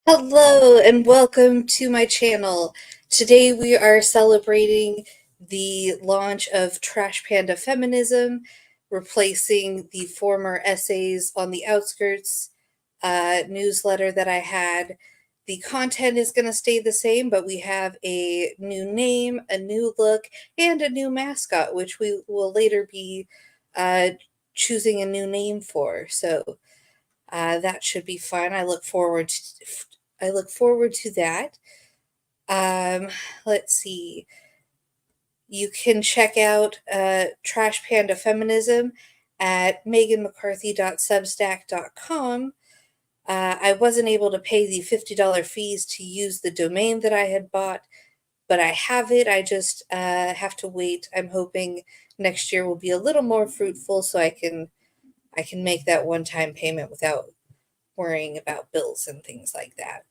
Hello and welcome to my channel. Today we are celebrating the launch of Trash Panda Feminism, replacing the former Essays on the Outskirts newsletter that I had. The content is going to stay the same, but we have a new name, a new look, and a new mascot, which we will later be uh, choosing a new name for. So that should be fun. I look forward to that. Um, let's see. You can check out Trash Panda Feminism at meganmccarthy.substack.com. I wasn't able to pay the $50 fees to use the domain that I had bought, but I have it. I just have to wait. I'm hoping next year will be a little more fruitful, so I can make that one-time payment without worrying about bills and things like that.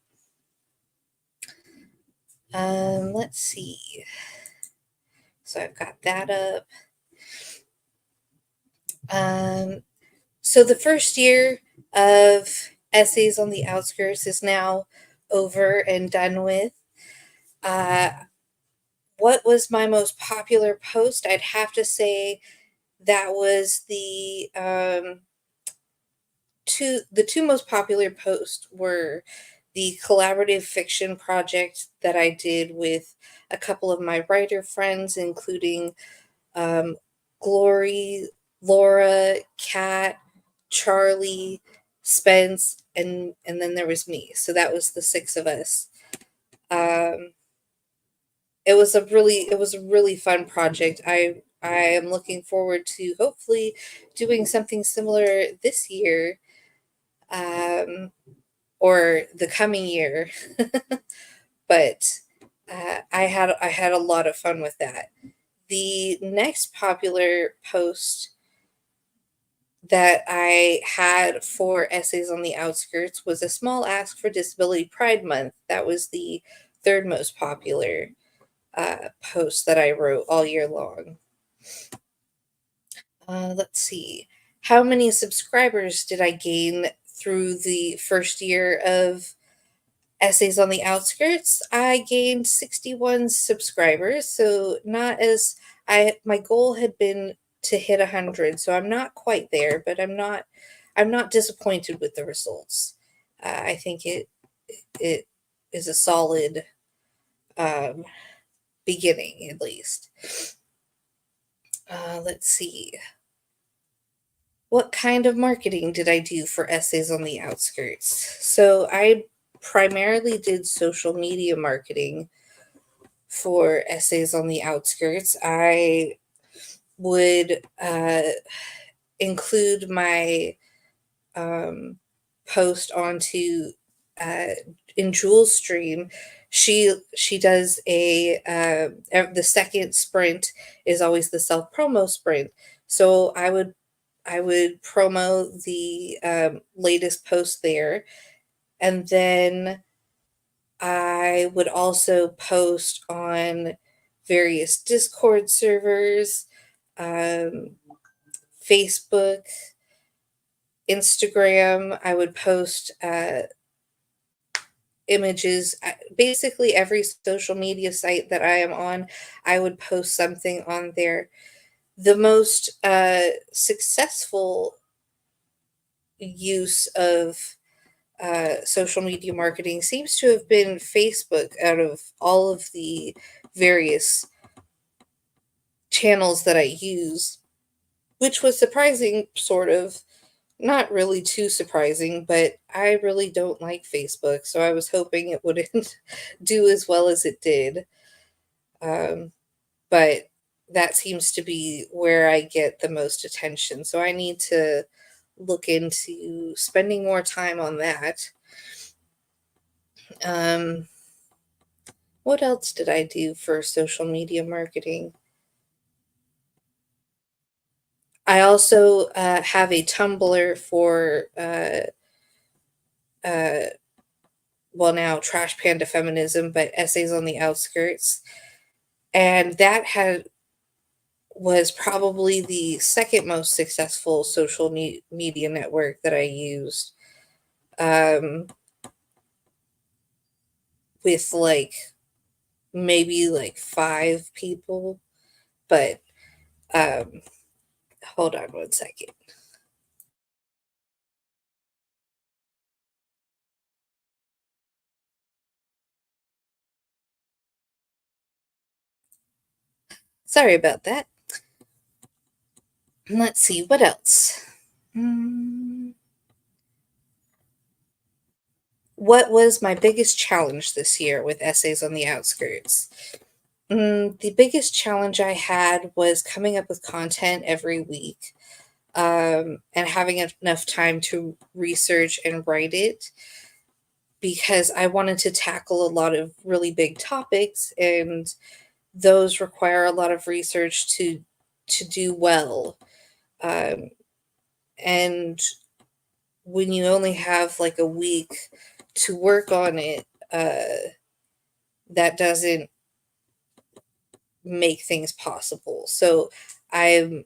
Let's see. So I've got that up. Um, so the first year of Essays on the Outskirts is now over and done with. Uh, what was my most popular post? I'd have to say that was the two most popular posts were the collaborative fiction project that I did with a couple of my writer friends, including um, Glory, Laura, Kat, Charlie, Spence, and then there was me. So that was the six of us. Um, it was a really fun project. I am looking forward to hopefully doing something similar this year, um, or the coming year. But I had a lot of fun with that. The next popular post that I had for Essays on the Outskirts was a small ask for Disability Pride Month. That was the third most popular post that I wrote all year long. Let's see. How many subscribers did I gain through the first year of Essays on the Outskirts? I gained 61 subscribers, so not as my goal had been to hit 100, so I'm not quite there, but I'm not disappointed with the results. I think it is a solid um, beginning, at least. Let's see. What kind of marketing did I do for Essays on the Outskirts? So I primarily did social media marketing for Essays on the Outskirts. I would include my post onto uh, in Jules' stream. She does the second sprint is always the self promo sprint. So I would promo the latest post there, and then I would also post on various Discord servers, um, Facebook, Instagram. I would post images. Basically, every social media site that I am on, I would post something on there. The most successful use of social media marketing seems to have been Facebook out of all of the various channels that I use, which was surprising, sort of. Not really too surprising, but I really don't like Facebook, so I was hoping it wouldn't do as well as it did. Um, but that seems to be where I get the most attention, so I need to look into spending more time on that. Um, what else did I do for social media marketing? I also have a Tumblr for, uh, well, now Trash Panda Feminism, but Essays on the Outskirts. And that was probably the second most successful social media network that I used. Um, with like maybe like 5 people, but um, hold on one second. Sorry about that. Let's see what else. Mm, what was my biggest challenge this year with essays on the outskirts? The biggest challenge I had was coming up with content every week, and having enough time to research and write it, because I wanted to tackle a lot of really big topics, and those require a lot of research to do well. Um, and when you only have like a week to work on it, that doesn't make things possible. So I'm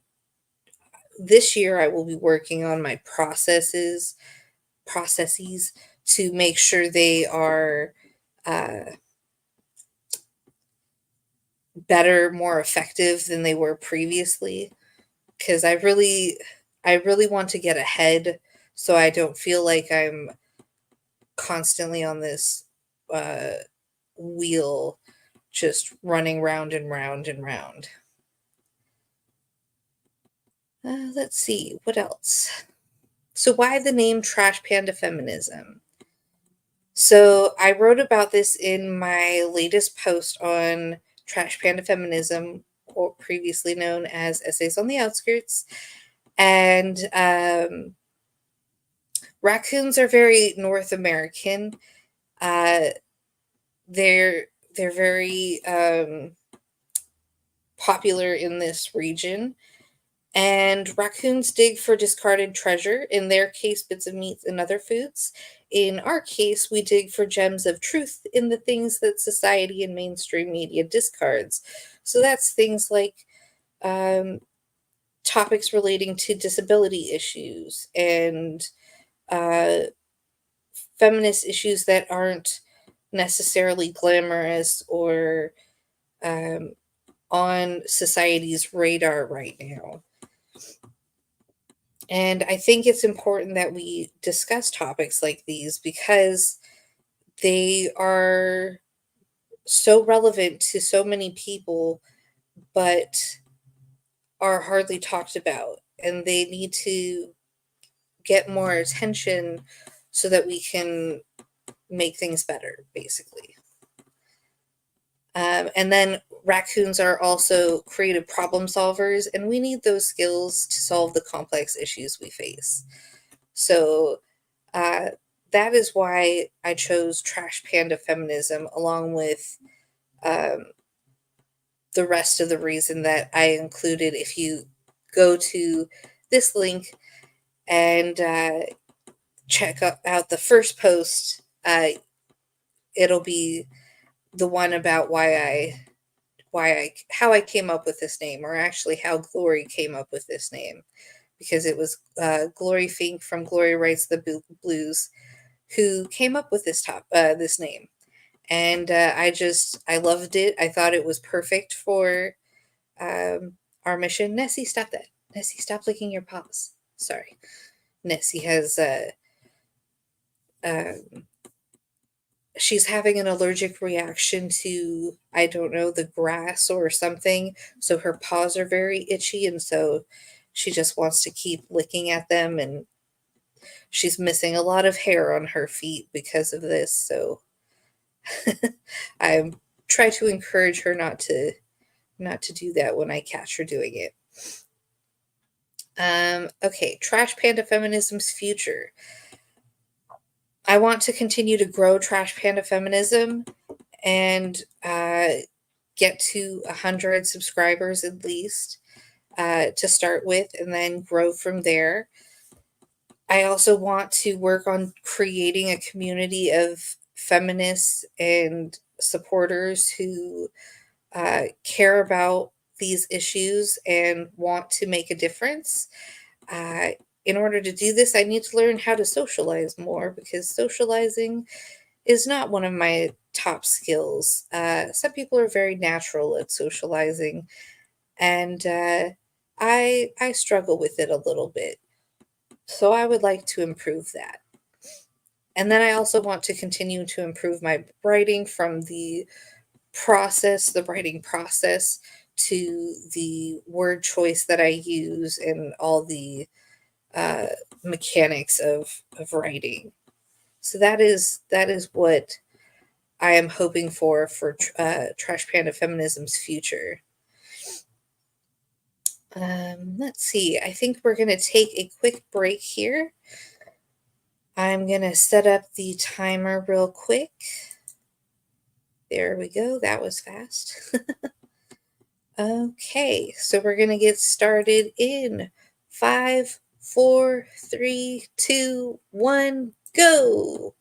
this year I will be working on my processes to make sure they are uh, better, more effective than they were previously. Because I really want to get ahead, so I don't feel like I'm constantly on this uh, wheel, just running round and round and round. Let's see what else. So why the name Trash Panda Feminism? So I wrote about this in my latest post on Trash Panda Feminism, or previously known as Essays on the Outskirts. And raccoons are very North American. Uh, they're very popular in this region. And raccoons dig for discarded treasure, in their case, bits of meat and other foods. In our case, we dig for gems of truth in the things that society and mainstream media discards. So that's things like um, topics relating to disability issues and uh, feminist issues that aren't necessarily glamorous or um, on society's radar right now. And I think it's important that we discuss topics like these because they are so relevant to so many people, but are hardly talked about. And they need to get more attention so that we can make things better, basically. And then raccoons are also creative problem solvers, and we need those skills to solve the complex issues we face. So uh, that is why I chose Trash Panda Feminism, along with um, the rest of the reason that I included. If you go to this link and check out the first post, it'll be the one about how I came up with this name, or actually how Glory came up with this name, because it was Glory Fink from Glory Writes the Blues who came up with this name, and I loved it. I thought it was perfect for um, our mission. Nessie, stop that! Nessie, stop licking your paws. Sorry, Nessie has um, she's having an allergic reaction to, I don't know, the grass or something. So her paws are very itchy, and so she just wants to keep licking at them, and she's missing a lot of hair on her feet because of this. So I try to encourage her not to do that when I catch her doing it. Okay, Trash Panda Feminism's future. I want to continue to grow Trash Panda Feminism and get to 100 subscribers at least to start with, and then grow from there. I also want to work on creating a community of feminists and supporters who care about these issues and want to make a difference. In order to do this, I need to learn how to socialize more, because socializing is not one of my top skills. Some people are very natural at socializing, and I struggle with it a little bit. So I would like to improve that. And then I also want to continue to improve my writing from the writing process, to the word choice that I use and all the uh, mechanics of writing. So that is what I am hoping for Trash Panda Feminism's future. Let's see. I think we're going to take a quick break here. I'm going to set up the timer real quick. There we go. That was fast. Okay, so we're going to get started in 5, 4, 3, 2, 1, go.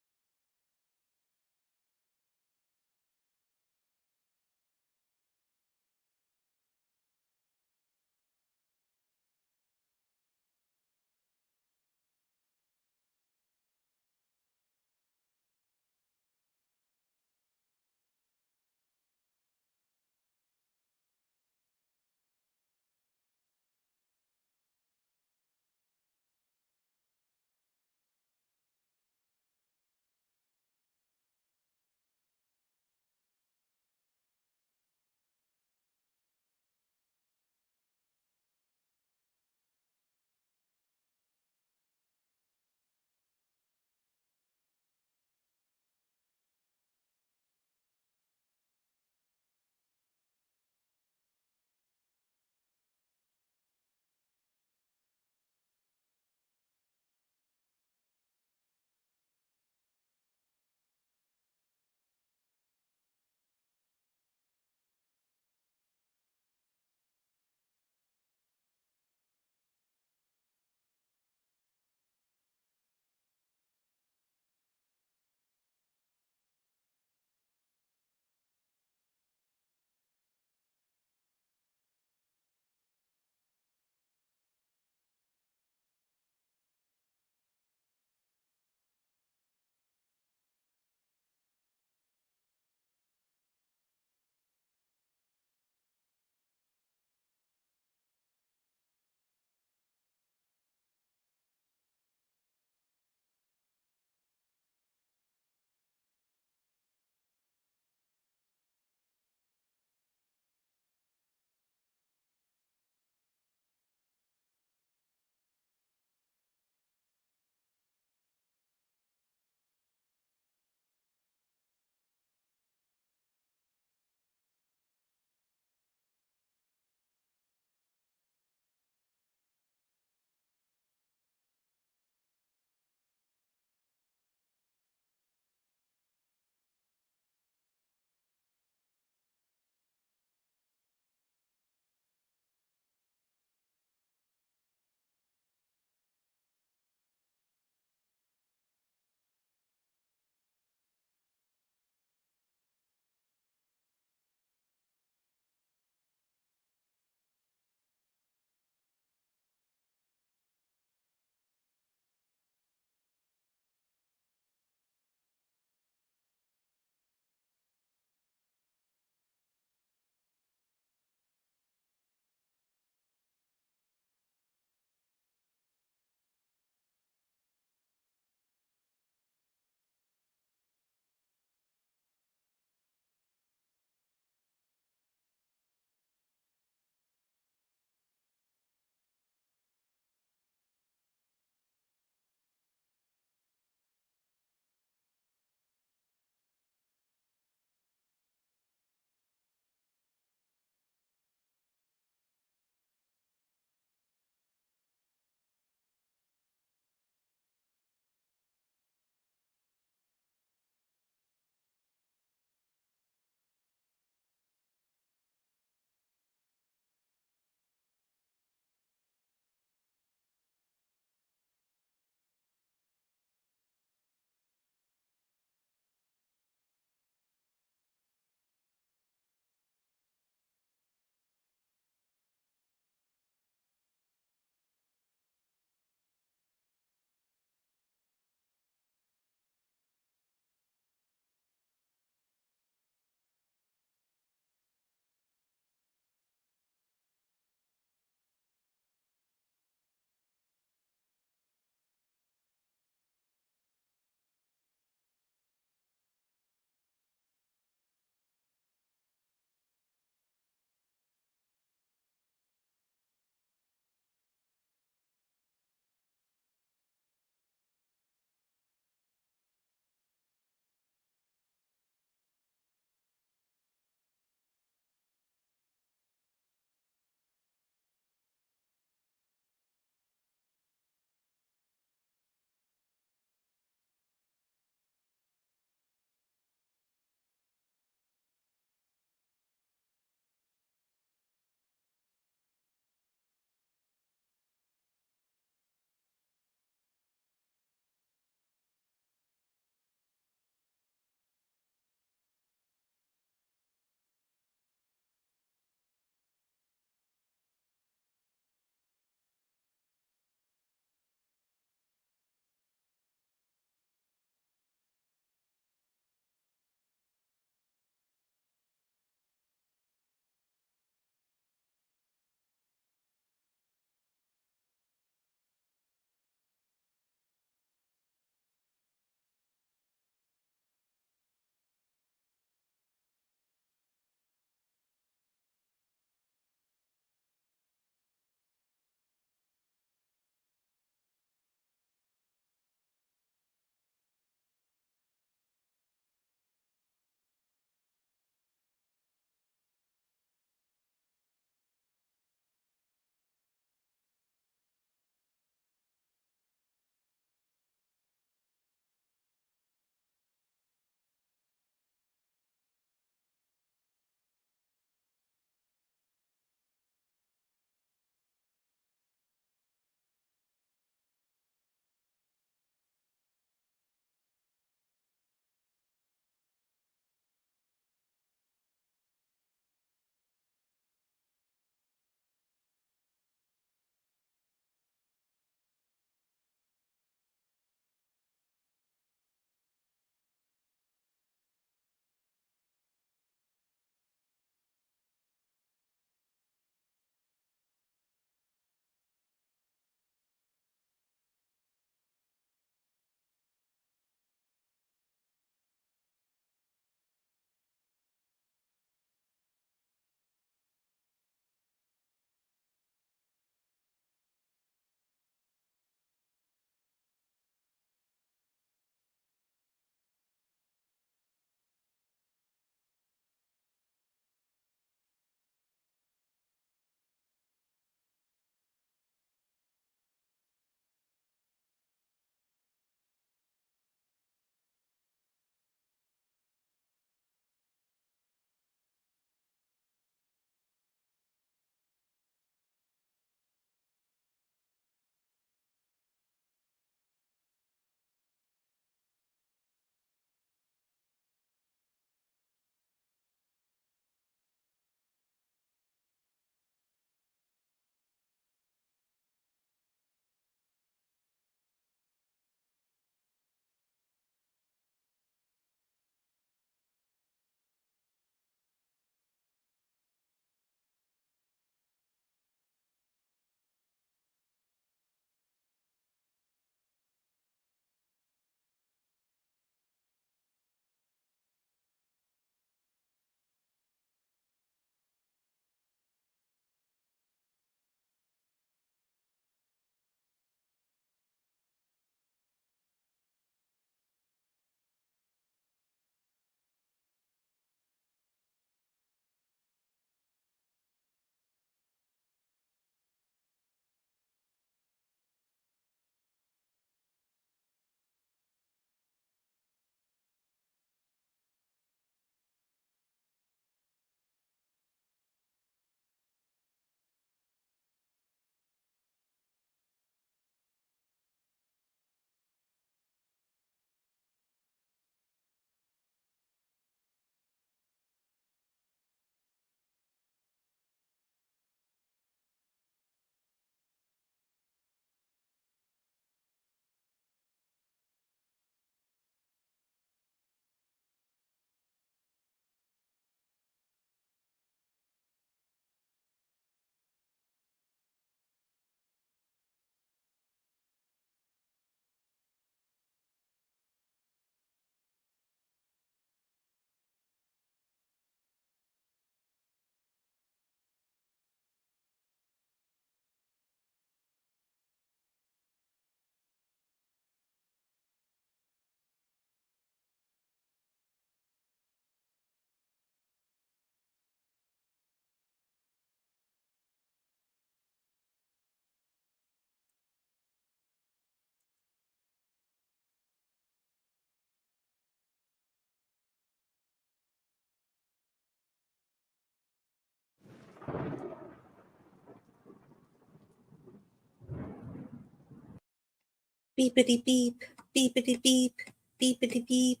Beepity beep, beepity beep, beepity beep,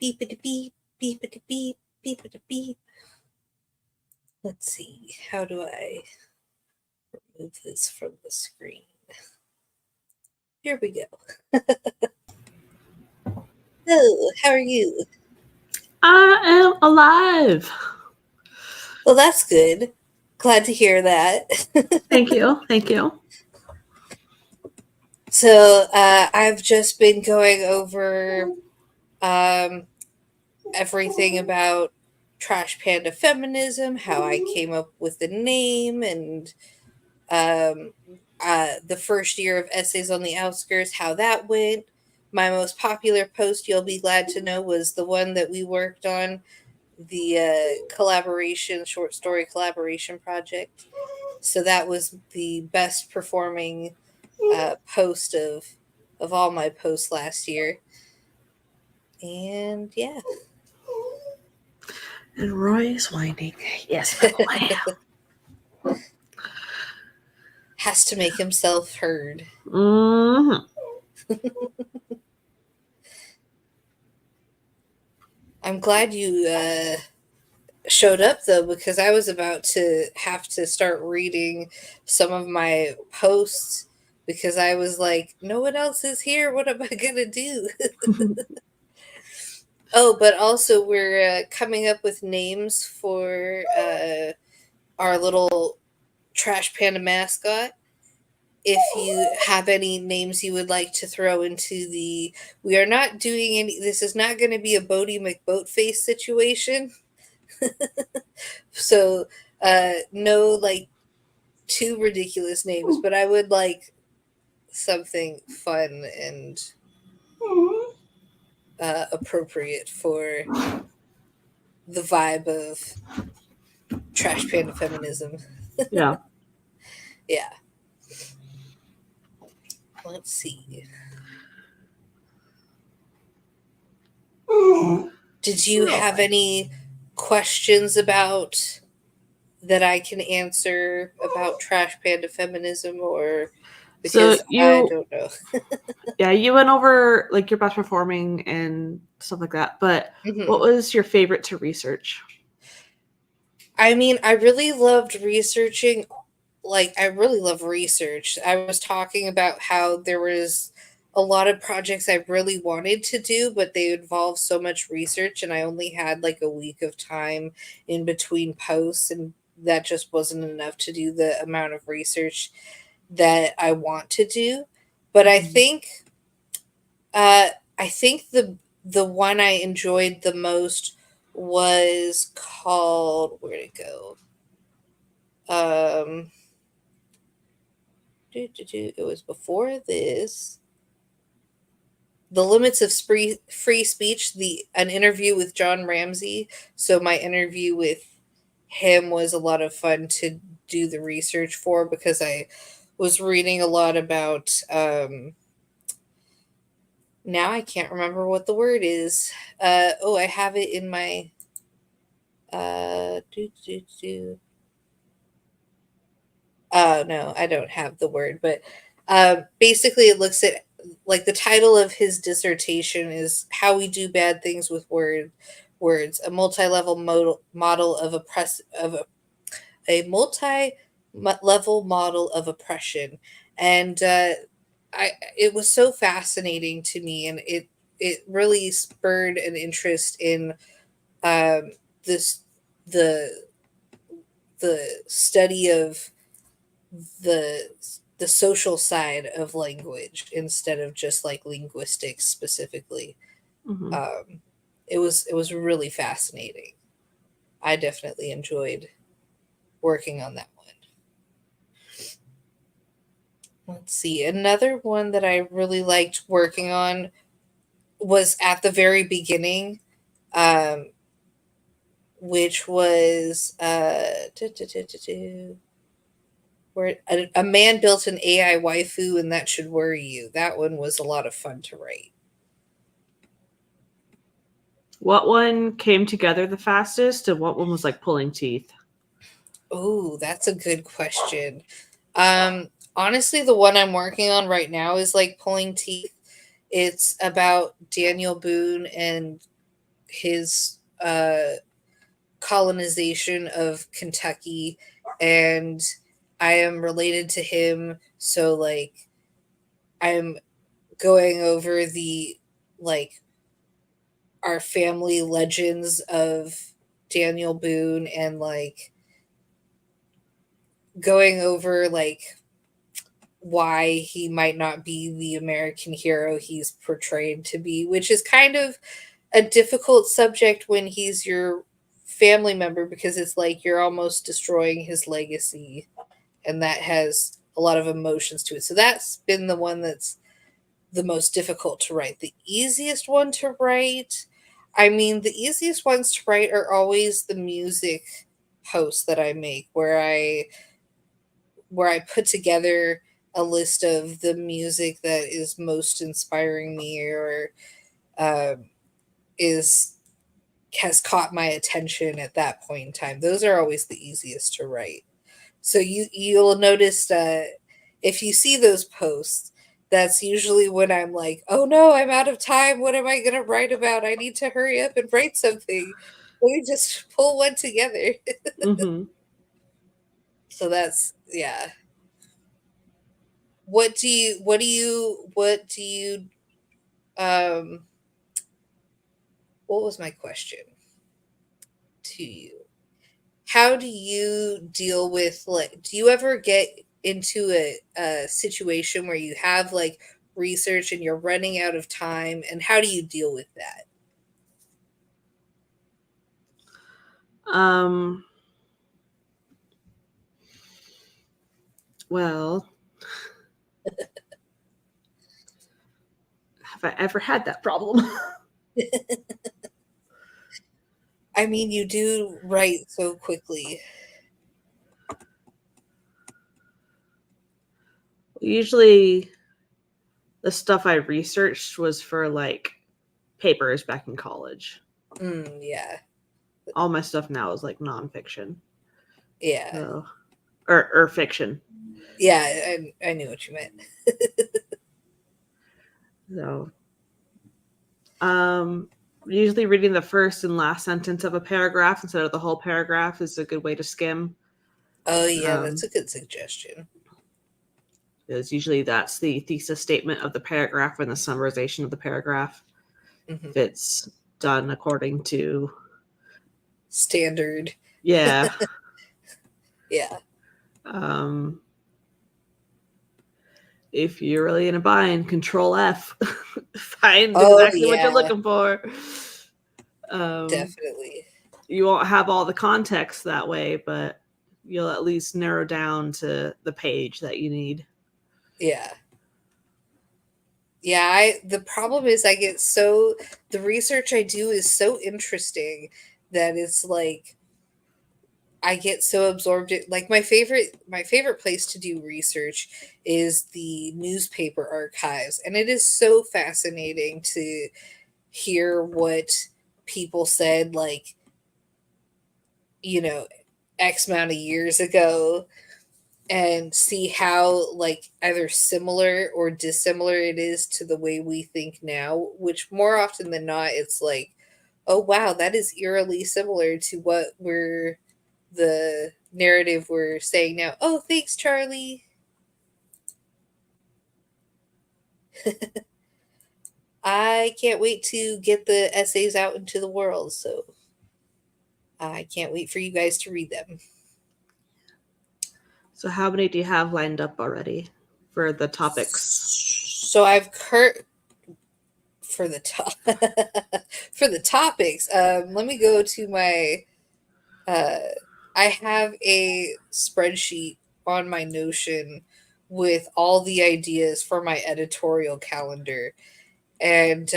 beepity beep, beepity beep, beepity beep. Let's see, how do I remove this from the screen? Here we go. Hello, how are you? I am alive. Well, that's good. Glad to hear that. Thank you. Thank you. So, I've just been going over um, everything about Trash Panda Feminism, how I came up with the name, and um, the first year of Essays on the Outskirts, how that went. My most popular post, you'll be glad to know, was the one that we worked on, the collaboration, short story collaboration project. So that was the best performing post of all my posts last year. And yeah. And Roy is whining. Yes, my boy. Has to make himself heard. Mm-hmm. I'm glad you showed up though, because I was about to have to start reading some of my posts because I was like, no one else is here. What am I going to do? Oh, but also we're coming up with names for our little Trash Panda mascot. If you have any names you would like to throw into the, we are not doing any, this is not going to be a Bodie McBoatface situation. So, no, like, too ridiculous names, but I would like something fun and appropriate for the vibe of Trash Panda Feminism. Yeah. Yeah. Let's see. Did you have any questions about that I can answer about Trash Panda Feminism, or So because I you, don't know? yeah, you went over like your best performing and stuff like that. But what Mhm. was your favorite to research? I mean, I really loved researching. Like, I really love research. I was talking about how there was a lot of projects I really wanted to do, but they involved so much research, and I only had like a week of time in between posts, and that just wasn't enough to do the amount of research that I want to do. But uh, I think the one I enjoyed the most was called, where'd it go? Um, it was before this. The limits of free speech. The an interview with John Ramsey. So my interview with him was a lot of fun to do the research for, because I was reading a lot about. Now I can't remember what the word is. Oh, I have it in my. Uh, do, do, do. No, I don't have the word, but basically, it looks at, like, the title of his dissertation is "How We Do Bad Things with Words: A multi-level model of a multi-level model of oppression." And it was so fascinating to me, and it really spurred an interest in um, this the the study of the the social side of language instead of just like linguistics specifically. Mm-hmm. Um, it was really fascinating. I definitely enjoyed working on that one. Let's see. Another one that I really liked working on was at the very beginning, um, which was where a man built an AI waifu, and that should worry you. That one was a lot of fun to write. What one came together the fastest, and what one was like pulling teeth? Oh, that's a good question. Honestly, the one I'm working on right now is like pulling teeth. It's about Daniel Boone and his colonization of Kentucky, and I am related to him, so like I'm going over the like our family legends of Daniel Boone and like going over like why he might not be the American hero he's portrayed to be, which is kind of a difficult subject when he's your family member because it's like you're almost destroying his legacy, and that has a lot of emotions to it. So that's been the one that's the most difficult to write. The easiest one to write, I mean, the easiest ones to write are always the music posts that I make where I put together a list of the music that is most inspiring me or um, is has caught my attention at that point in time. Those are always the easiest to write. So you'll notice if you see those posts, that's usually when I'm like, oh no, I'm out of time. What am I going to write about? I need to hurry up and write something. Let me just pull one together. Mm-hmm. So that's yeah. What do you um what was my question to you? How do you deal with like do you ever get into a situation where you have like research and you're running out of time, and how do you deal with that? Um, well, have I ever had that problem? I mean, you do write so quickly. Usually, the stuff I researched was for like papers back in college. Yeah. All my stuff now is like nonfiction, Yeah. so or fiction. Yeah, I knew what you meant. So, um, usually reading the first and last sentence of a paragraph instead of the whole paragraph is a good way to skim. Oh yeah, that's Um, a good suggestion. because usually that's the thesis statement of the paragraph and the summarization of the paragraph. Hmm. If it's done according to, Standard. yeah. Yeah. Um, if you're really in a bind, Control F, find Oh exactly what you're yeah, looking for. Um, definitely. you won't have all the context that way, but you'll at least narrow down to the page that you need. Yeah. Yeah, I the problem is I get so the research I do is so interesting that it's like I get so absorbed in like my favorite place to do research is the newspaper archives, and it is so fascinating to hear what people said like, you know, X amount of years ago and see how like either similar or dissimilar it is to the way we think now, which more often than not it's like, oh wow, that is eerily similar to what we're the narrative we're saying now. Oh, thanks, Charlie. I can't wait to get the essays out into the world, so I can't wait for you guys to read them. So, how many do you have lined up already for the topics? So I've for the top for the topics. Let me go to my. Uh, I have a spreadsheet on my Notion with all the ideas for my editorial calendar, and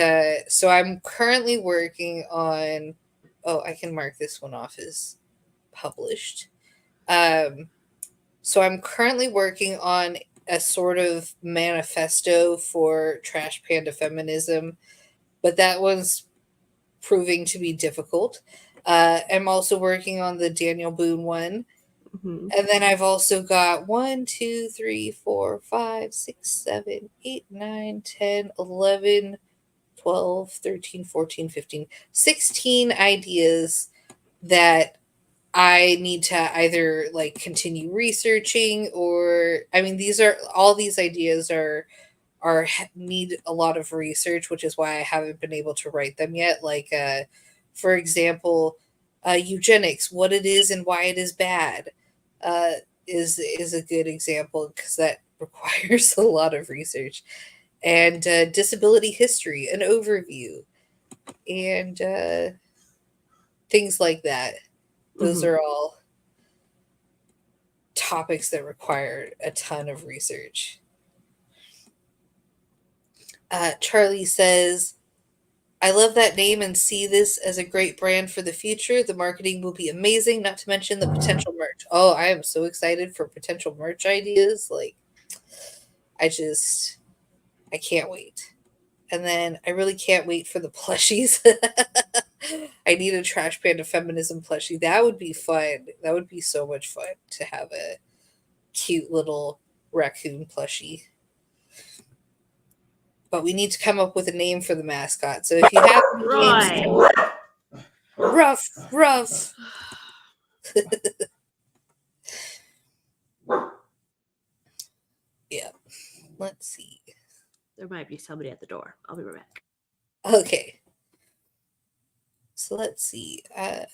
so I'm currently working on. Oh, I can mark this one off as published. Um, so I'm currently working on a sort of manifesto for Trash Panda Feminism, but that one's proving to be difficult. I'm also working on the Daniel Boone one, Mm-hmm. And then I've also got 1, 2, 3, 4, 5, 6, 7, 8, 9, 10, 11, 12, 13, 14, 15, 16 ideas that I need to either like continue researching, or I mean these are all these ideas are need a lot of research, which is why I haven't been able to write them yet. Like for example, eugenics, what it is and why it is bad, uh is a good example because that requires a lot of research. And disability history, an overview, and things like that. Those Mm-hmm. are all topics that require a ton of research. Charlie says, I love that name and see this as a great brand for the future. The marketing will be amazing, not to mention the potential merch. Oh, I am so excited for potential merch ideas. Like, I just, I can't wait. And then I really can't wait for the plushies. I need a Trash Panda Feminism plushie. That would be fun. That would be so much fun to have a cute little raccoon plushie. But we need to come up with a name for the mascot. So if you have any names, Right. rough, rough. Yeah. Let's see. There might be somebody at the door. I'll be right back. Okay. So let's see. I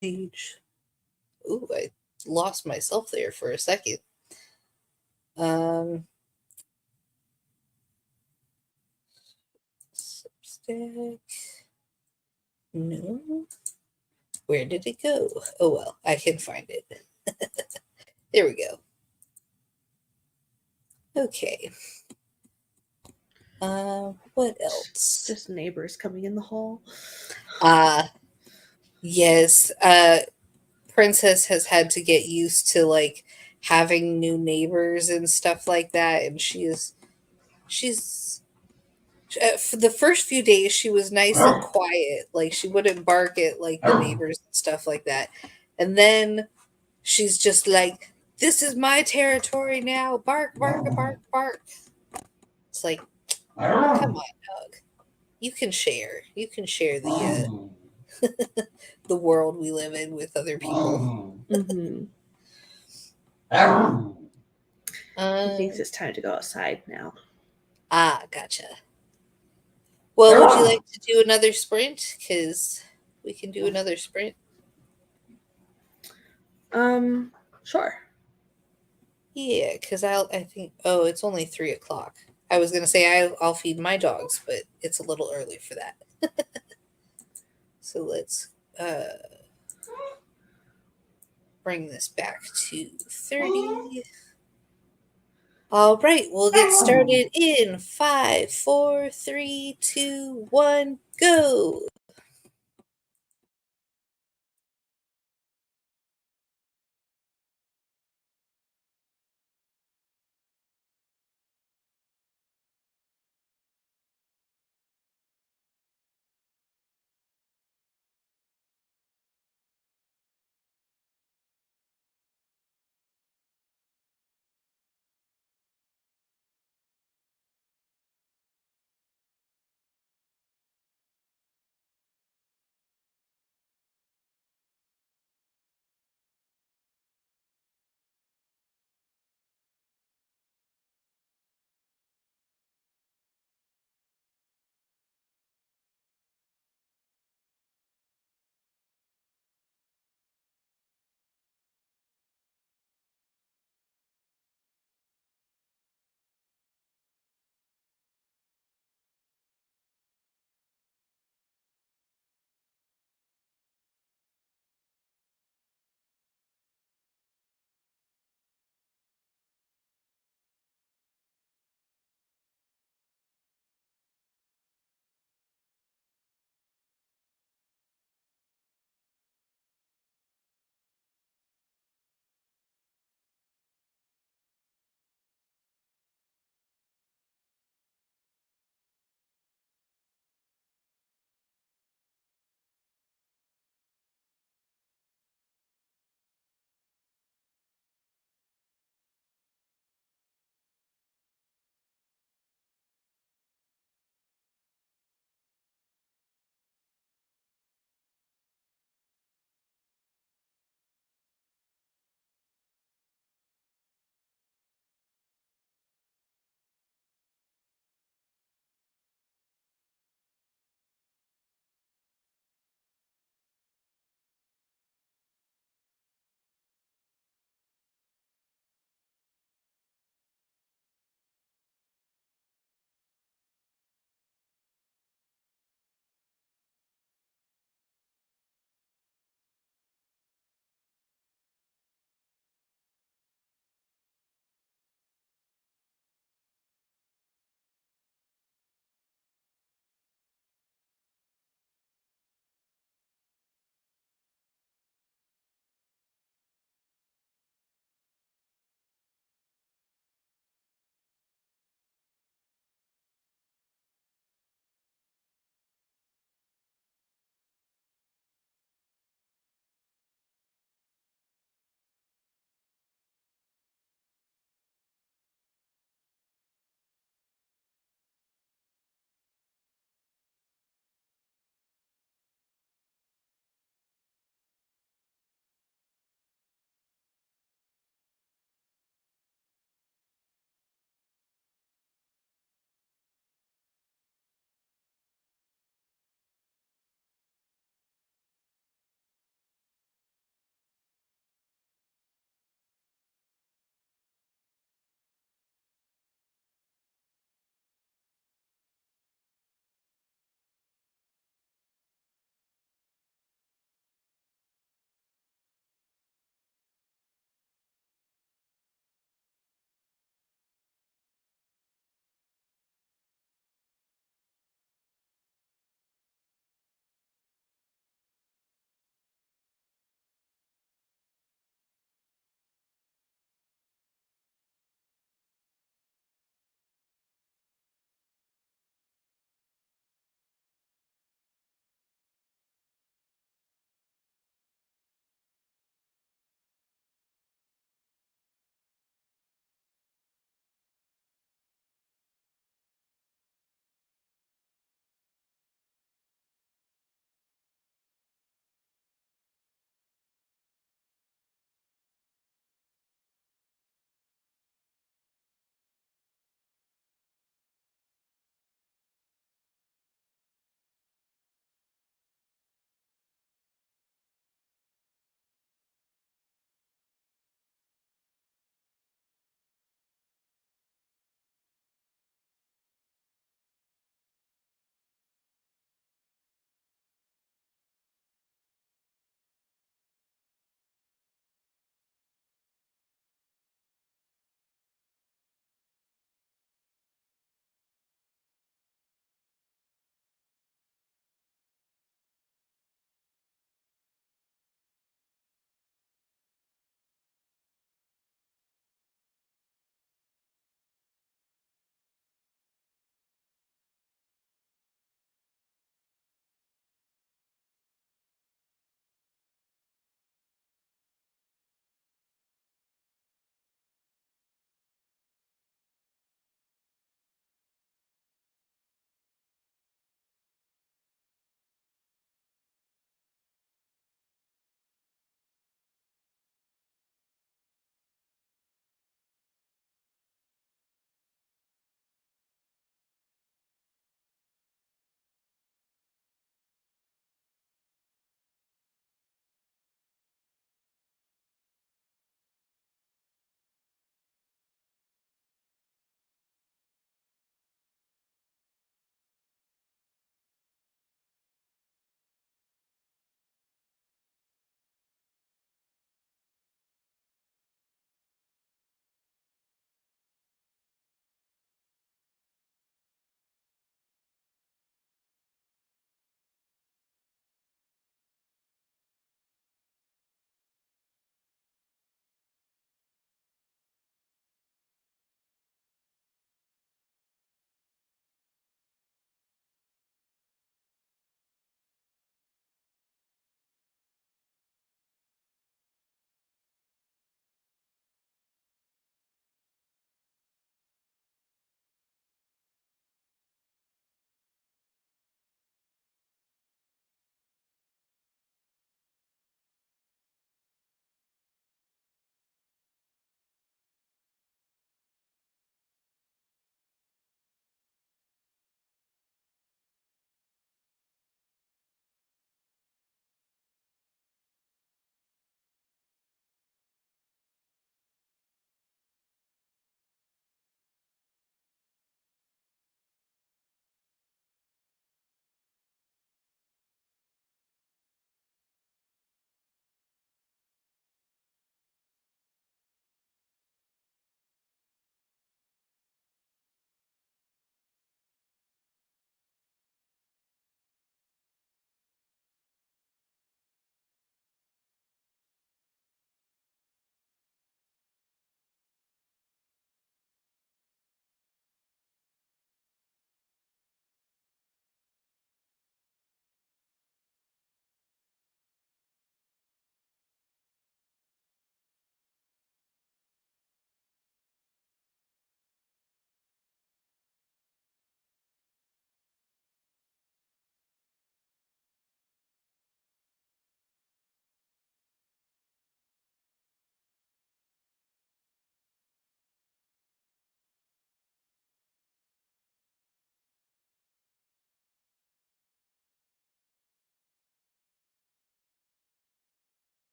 page. Ooh, I lost myself there for a second. Um, Substack. No. Where did it go? Oh well, I can find it. There we go. Okay. What else? Just neighbors coming in the hall. Yes. Princess has had to get used to like having new neighbors and stuff like that, and she's for the first few days she was nice and quiet, like she wouldn't bark at like the neighbors and stuff like that. And then she's just like, this is my territory now, bark bark bark bark. It's like, come on, dog, you can share the world we live in with other people. Mm-hmm. He thinks um it's time to go outside now. Gotcha. Well, would you like to do another sprint? Because we can do another sprint. Sure. Yeah, because I think, oh, it's only 3 o'clock. I was going to say I'll feed my dogs, but it's a little early for that. So let's bring this back to 30. All right, we'll get started in 5, 4, 3, 2, 1, go.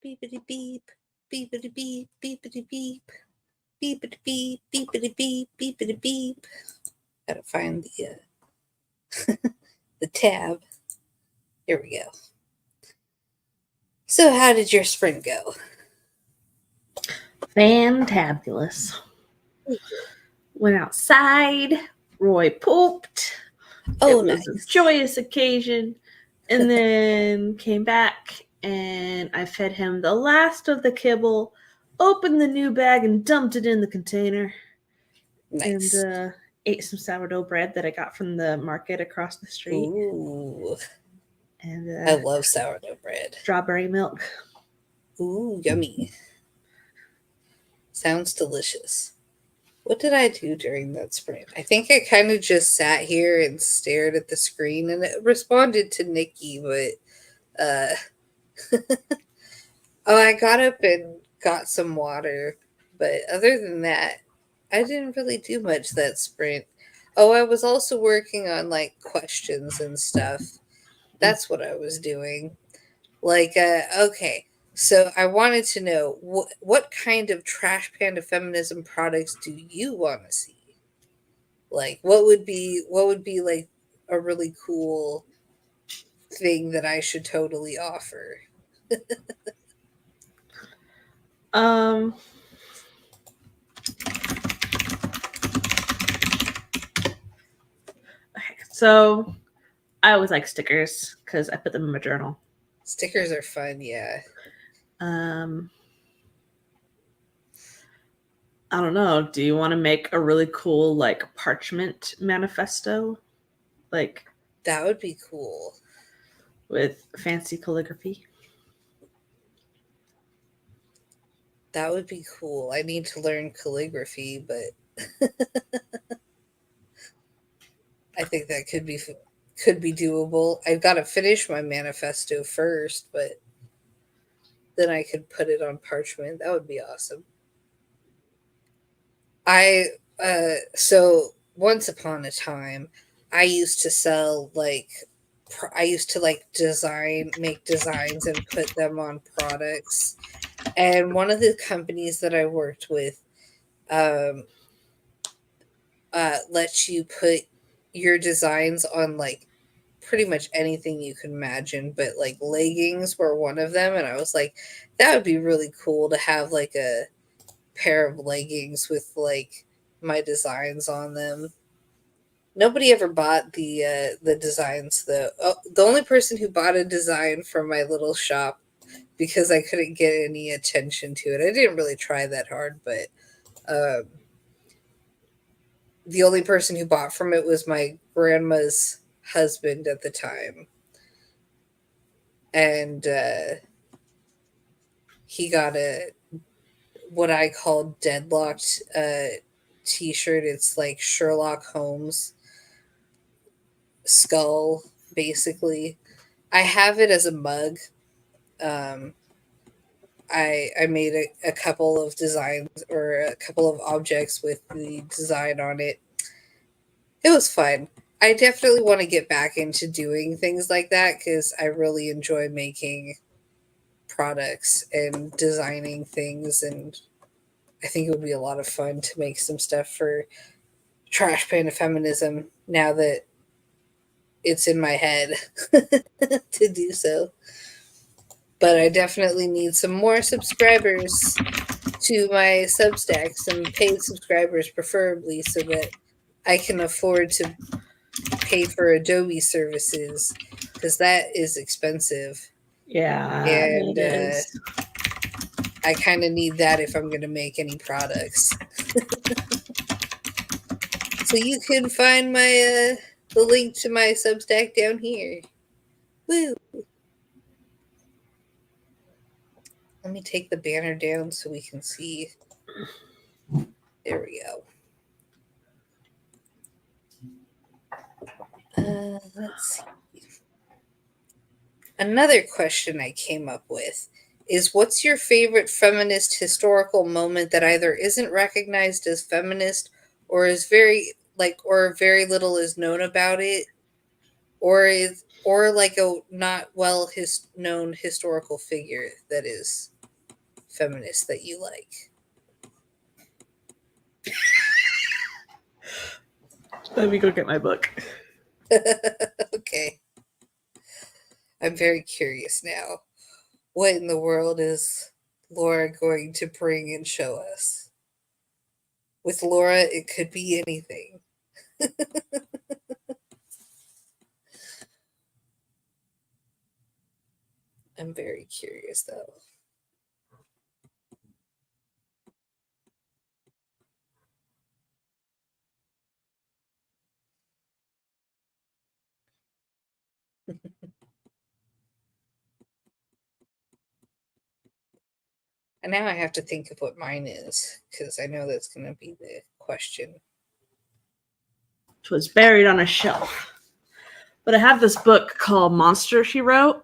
Beepity beep, beepity beep, beepity beep, beepity beep, beepity beep, beepity beep. Gotta find the tab. Here we go. So, how did your spring go? Fantabulous. Went outside. Roy pooped. Oh, It was a nice. joyous occasion. And then came back and I fed him the last of the kibble, opened the new bag and dumped it in the container. Nice. And ate some sourdough bread that I got from the market across the street. Ooh, And I love sourdough bread. strawberry milk. Ooh, yummy. Sounds delicious. What did I do during that sprint? I think I kind of just sat here and stared at the screen and it responded to Nikki, but oh, I got up and got some water, but other than that, I didn't really do much that sprint. Oh, I was also working on like questions and stuff. That's what I was doing. Like, okay, so I wanted to know what kind of Trash Panda Feminism products do you want to see? Like, what would be like a really cool thing that I should totally offer? Um, okay, so I always like stickers because I put them in my journal. Stickers are fun, yeah. Um, I don't know. Do you want to make a really cool like parchment manifesto, like That would be cool. with fancy calligraphy? That would be cool. I need to learn calligraphy, but I think that could be doable. I've got to finish my manifesto first, but then I could put it on parchment. That would be awesome. I so once upon a time, I used to sell like I used to like make designs and put them on products. And one of the companies that I worked with um lets you put your designs on like pretty much anything you can imagine, but like leggings were one of them. And I was like, that would be really cool to have like a pair of leggings with like my designs on them. Nobody ever bought the designs though. Oh, the only person who bought a design from my little shop because I couldn't get any attention to it. I didn't really try that hard, but um, the only person who bought from it was my grandma's husband at the time, and he got a what I call deadlocked T-shirt. It's like Sherlock Holmes skull, basically. I have it as a mug. Um, I made a couple of designs or a couple of objects with the design on it. It was fun. I definitely want to get back into doing things like that because I really enjoy making products and designing things, and I think it would be a lot of fun to make some stuff for Trash Panda Feminism now that it's in my head to do so. But I definitely need some more subscribers to my Substack, some paid subscribers preferably, so that I can afford to pay for Adobe services because that is expensive. Yeah, And it is. I kind of need that if I'm going to make any products. So you can find my the link to my Substack down here. Woo! Let me take the banner down so we can see. There we go. Let's see. Another question I came up with is what's your favorite feminist historical moment that either isn't recognized as feminist or is very little is known about it or like a not known historical figure that is. feminist that you like? Let me go get my book. Okay. I'm very curious now. What in the world is Laura going to bring and show us? With Laura, it could be anything. I'm very curious, though. And now I have to think of what mine is, because I know that's going to be the question. It was buried on a shelf. But I have this book called Monster she wrote.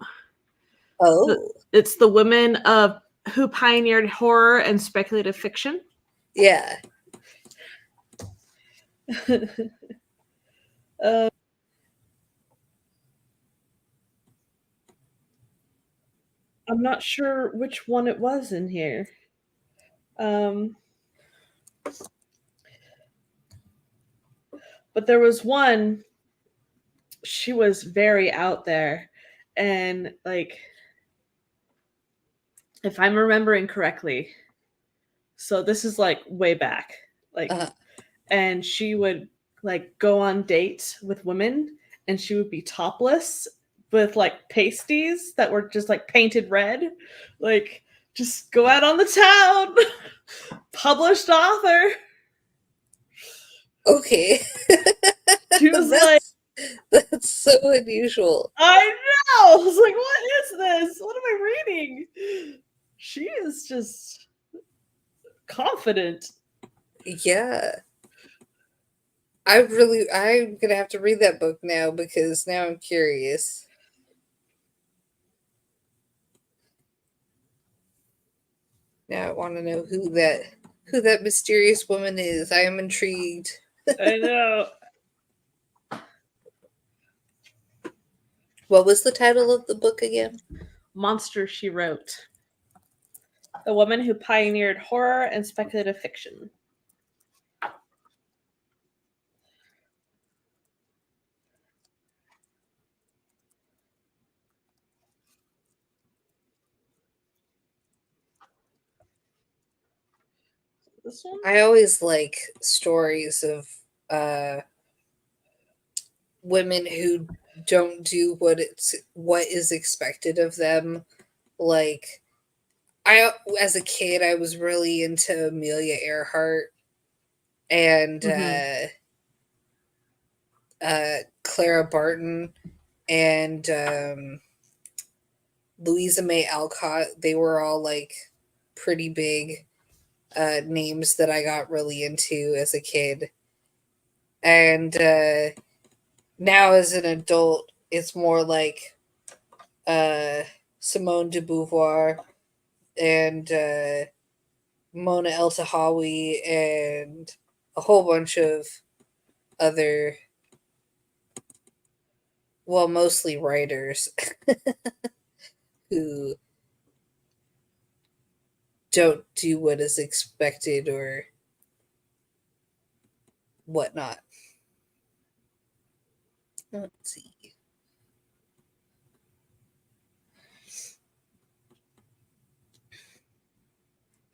Oh. It's the women of who pioneered horror and speculative fiction. Yeah. I'm not sure which one it was in here. But there was one, she was very out there. And, like, if I'm remembering correctly, so this is, like, way back. Like, and she would, like, go on dates with women, and she would be topless with, like, pasties that were just, like, painted red. Like, just go out on the town. Published author. Okay. She was like, that's so unusual. I know. I was like, what is this? What am I reading? She is just confident. Yeah. I'm gonna have to read that book now because now I'm curious. Now I want to know who that mysterious woman is. I am intrigued. I know. What was the title of the book again? Monster She Wrote. The woman who pioneered horror and speculative fiction. This one? I always like stories of women who don't do what is expected of them. Like, as a kid, I was really into Amelia Earhart and Clara Barton and Louisa May Alcott. They were all like pretty big names that I got really into as a kid. And now as an adult, it's more like Simone de Beauvoir and Mona El-Tahawy and a whole bunch of other, well, mostly writers who don't do what is expected or whatnot. Let's see.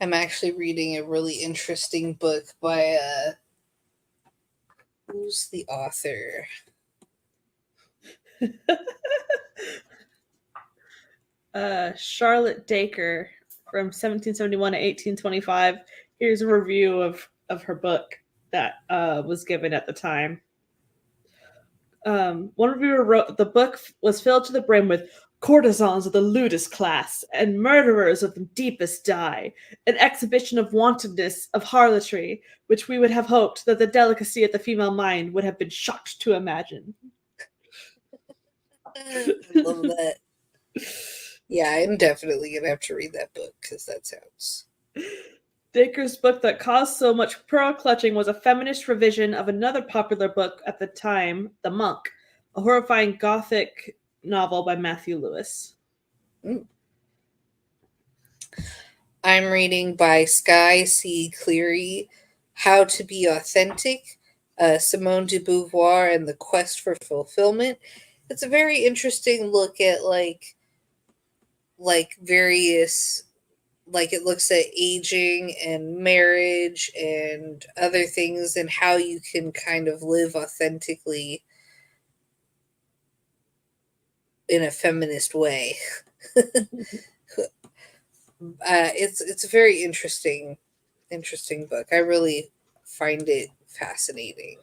I'm actually reading a really interesting book by who's the author? Charlotte Dacre from 1771 to 1825. Here's a review of her book that was given at the time. One reviewer wrote, the book was filled to the brim with courtesans of the lewdest class and murderers of the deepest dye, an exhibition of wantonness, of harlotry, which we would have hoped that the delicacy of the female mind would have been shocked to imagine. I love that. Yeah, I'm definitely going to have to read that book because that sounds... Dacre's book that caused so much pearl clutching was a feminist revision of another popular book at the time, The Monk, a horrifying Gothic novel by Matthew Lewis. I'm reading by Sky C. Cleary, How to Be Authentic, Simone de Beauvoir and the Quest for Fulfillment. It's a very interesting look at various, like it looks at aging and marriage and other things and how you can kind of live authentically in a feminist way. It's a very interesting book. I really find it fascinating.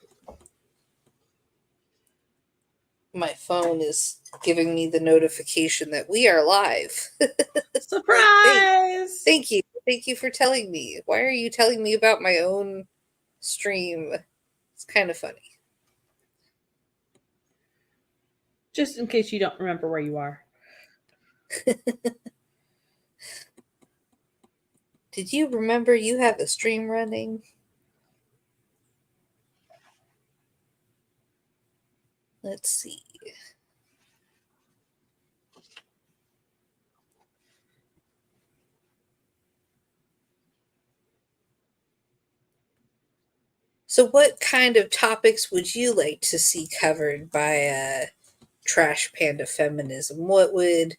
My phone is giving me the notification that we are live. thank, Surprise! thank you. Thank you for telling me. Why are you telling me about my own stream? It's kind of funny. Just in case you don't remember where you are. Did you remember you have a stream running? Let's see. So, what kind of topics would you like to see covered by Trash Panda Feminism? What would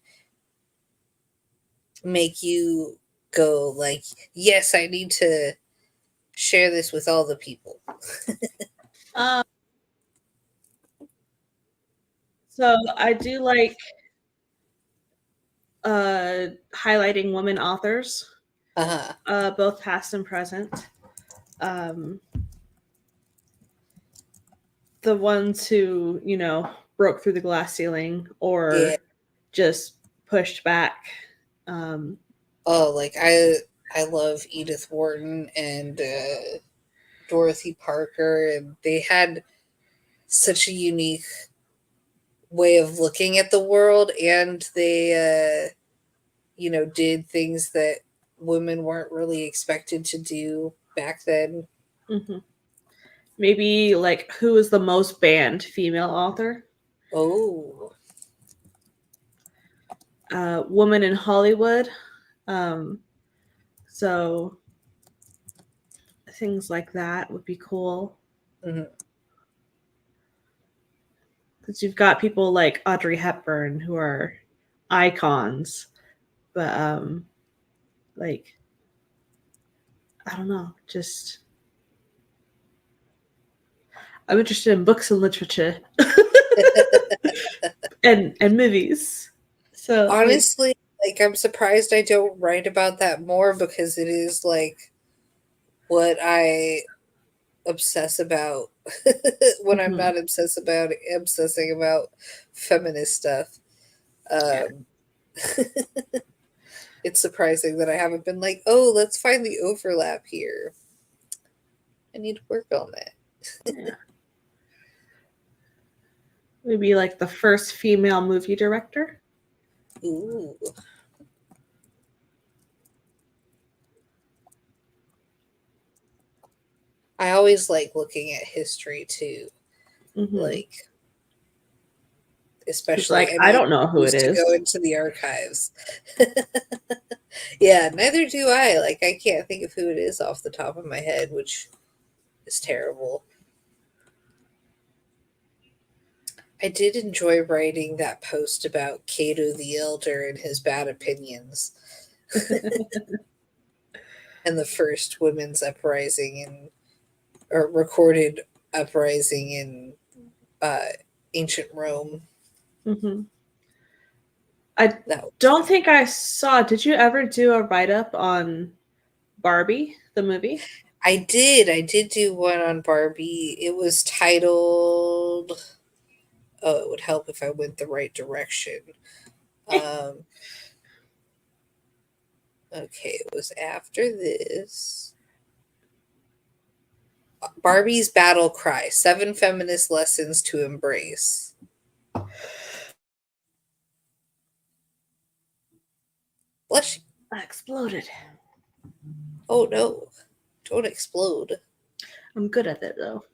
make you go like, yes, I need to share this with all the people? Um, so I do like highlighting women authors, both past and present. Um, the ones who, broke through the glass ceiling Yeah. or just pushed back. Um, Oh, like I love Edith Wharton and Dorothy Parker, and they had such a unique way of looking at the world, and they did things that women weren't really expected to do back then. mm-hmm. Maybe like who is the most banned female author? Oh. Woman in Hollywood. Um, so things like that would be cool. Mhm. Because you've got people like Audrey Hepburn who are icons, but like I don't know, just I'm interested in books and literature and movies. So like, Honestly, like I'm surprised I don't write about that more, because it is like what I obsess about when I'm mhm, not obsessing about feminist stuff. yeah, Um, it's surprising that I haven't been like, oh, let's find the overlap here. I need to work on that. yeah. Maybe like the first female movie director. Ooh. I always like looking at history too. Mm-hmm. Like, She's especially, like, I I know don't know I who it used to go is. into the archives. Yeah, neither do I. Like, I can't think of who it is off the top of my head, which is terrible. I did enjoy writing that post about Cato the Elder and his bad opinions, and the first women's uprising in, or recorded uprising in uh, ancient Rome. Mm-hmm. I That was don't think I saw. Did you ever do a write up on Barbie, the movie? I did. I did do one on Barbie. It was titled. Oh, it would help if I went the right direction. Um, okay, it was after this. Barbie's Battle Cry: 7 Feminist Lessons to Embrace. Bless you. I exploded. Oh no, don't explode. I'm good at it though.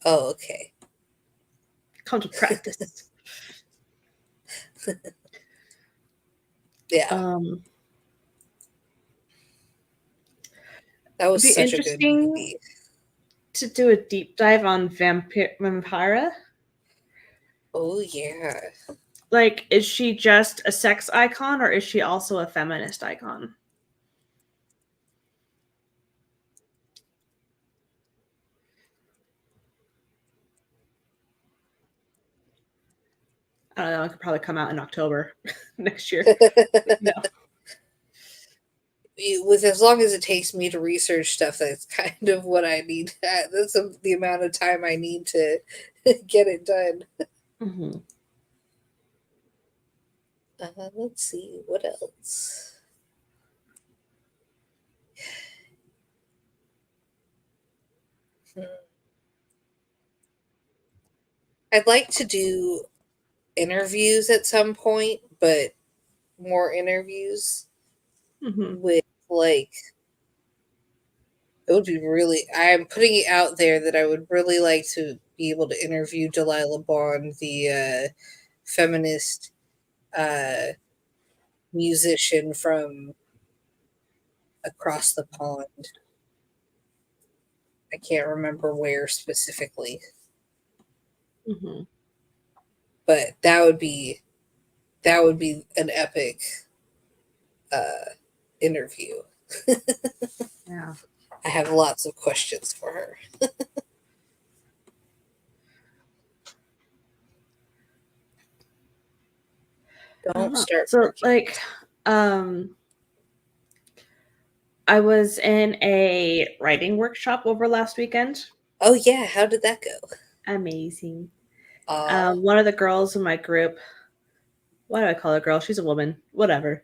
Oh, okay. Come to practice. Yeah. Um, That was It'd be such a good interesting movie. to do a deep dive on Vampira. Oh yeah. Like, is she just a sex icon or is she also a feminist icon? I don't know. It could probably come out in October next year. No. With as long as it takes me to research stuff, that's kind of what I need. That's the amount of time I need to get it done. Mm-hmm. Let's see what else. Hmm. I'd like to do interviews at some point, but more interviews Mm-hmm. with like it would be really I'm putting it out there that I would really like to be able to interview Delilah Bond, the feminist uh, musician from across the pond. I can't remember where specifically, Mm-hmm. but that would be an epic uh, interview. Yeah. I have lots of questions for her. I don't Don't know. start So, barking. like, I was in a writing workshop over last weekend. Oh yeah, how did that go? Amazing. Uh, One of the girls in my group, why do I call her girl? She's a woman. Whatever.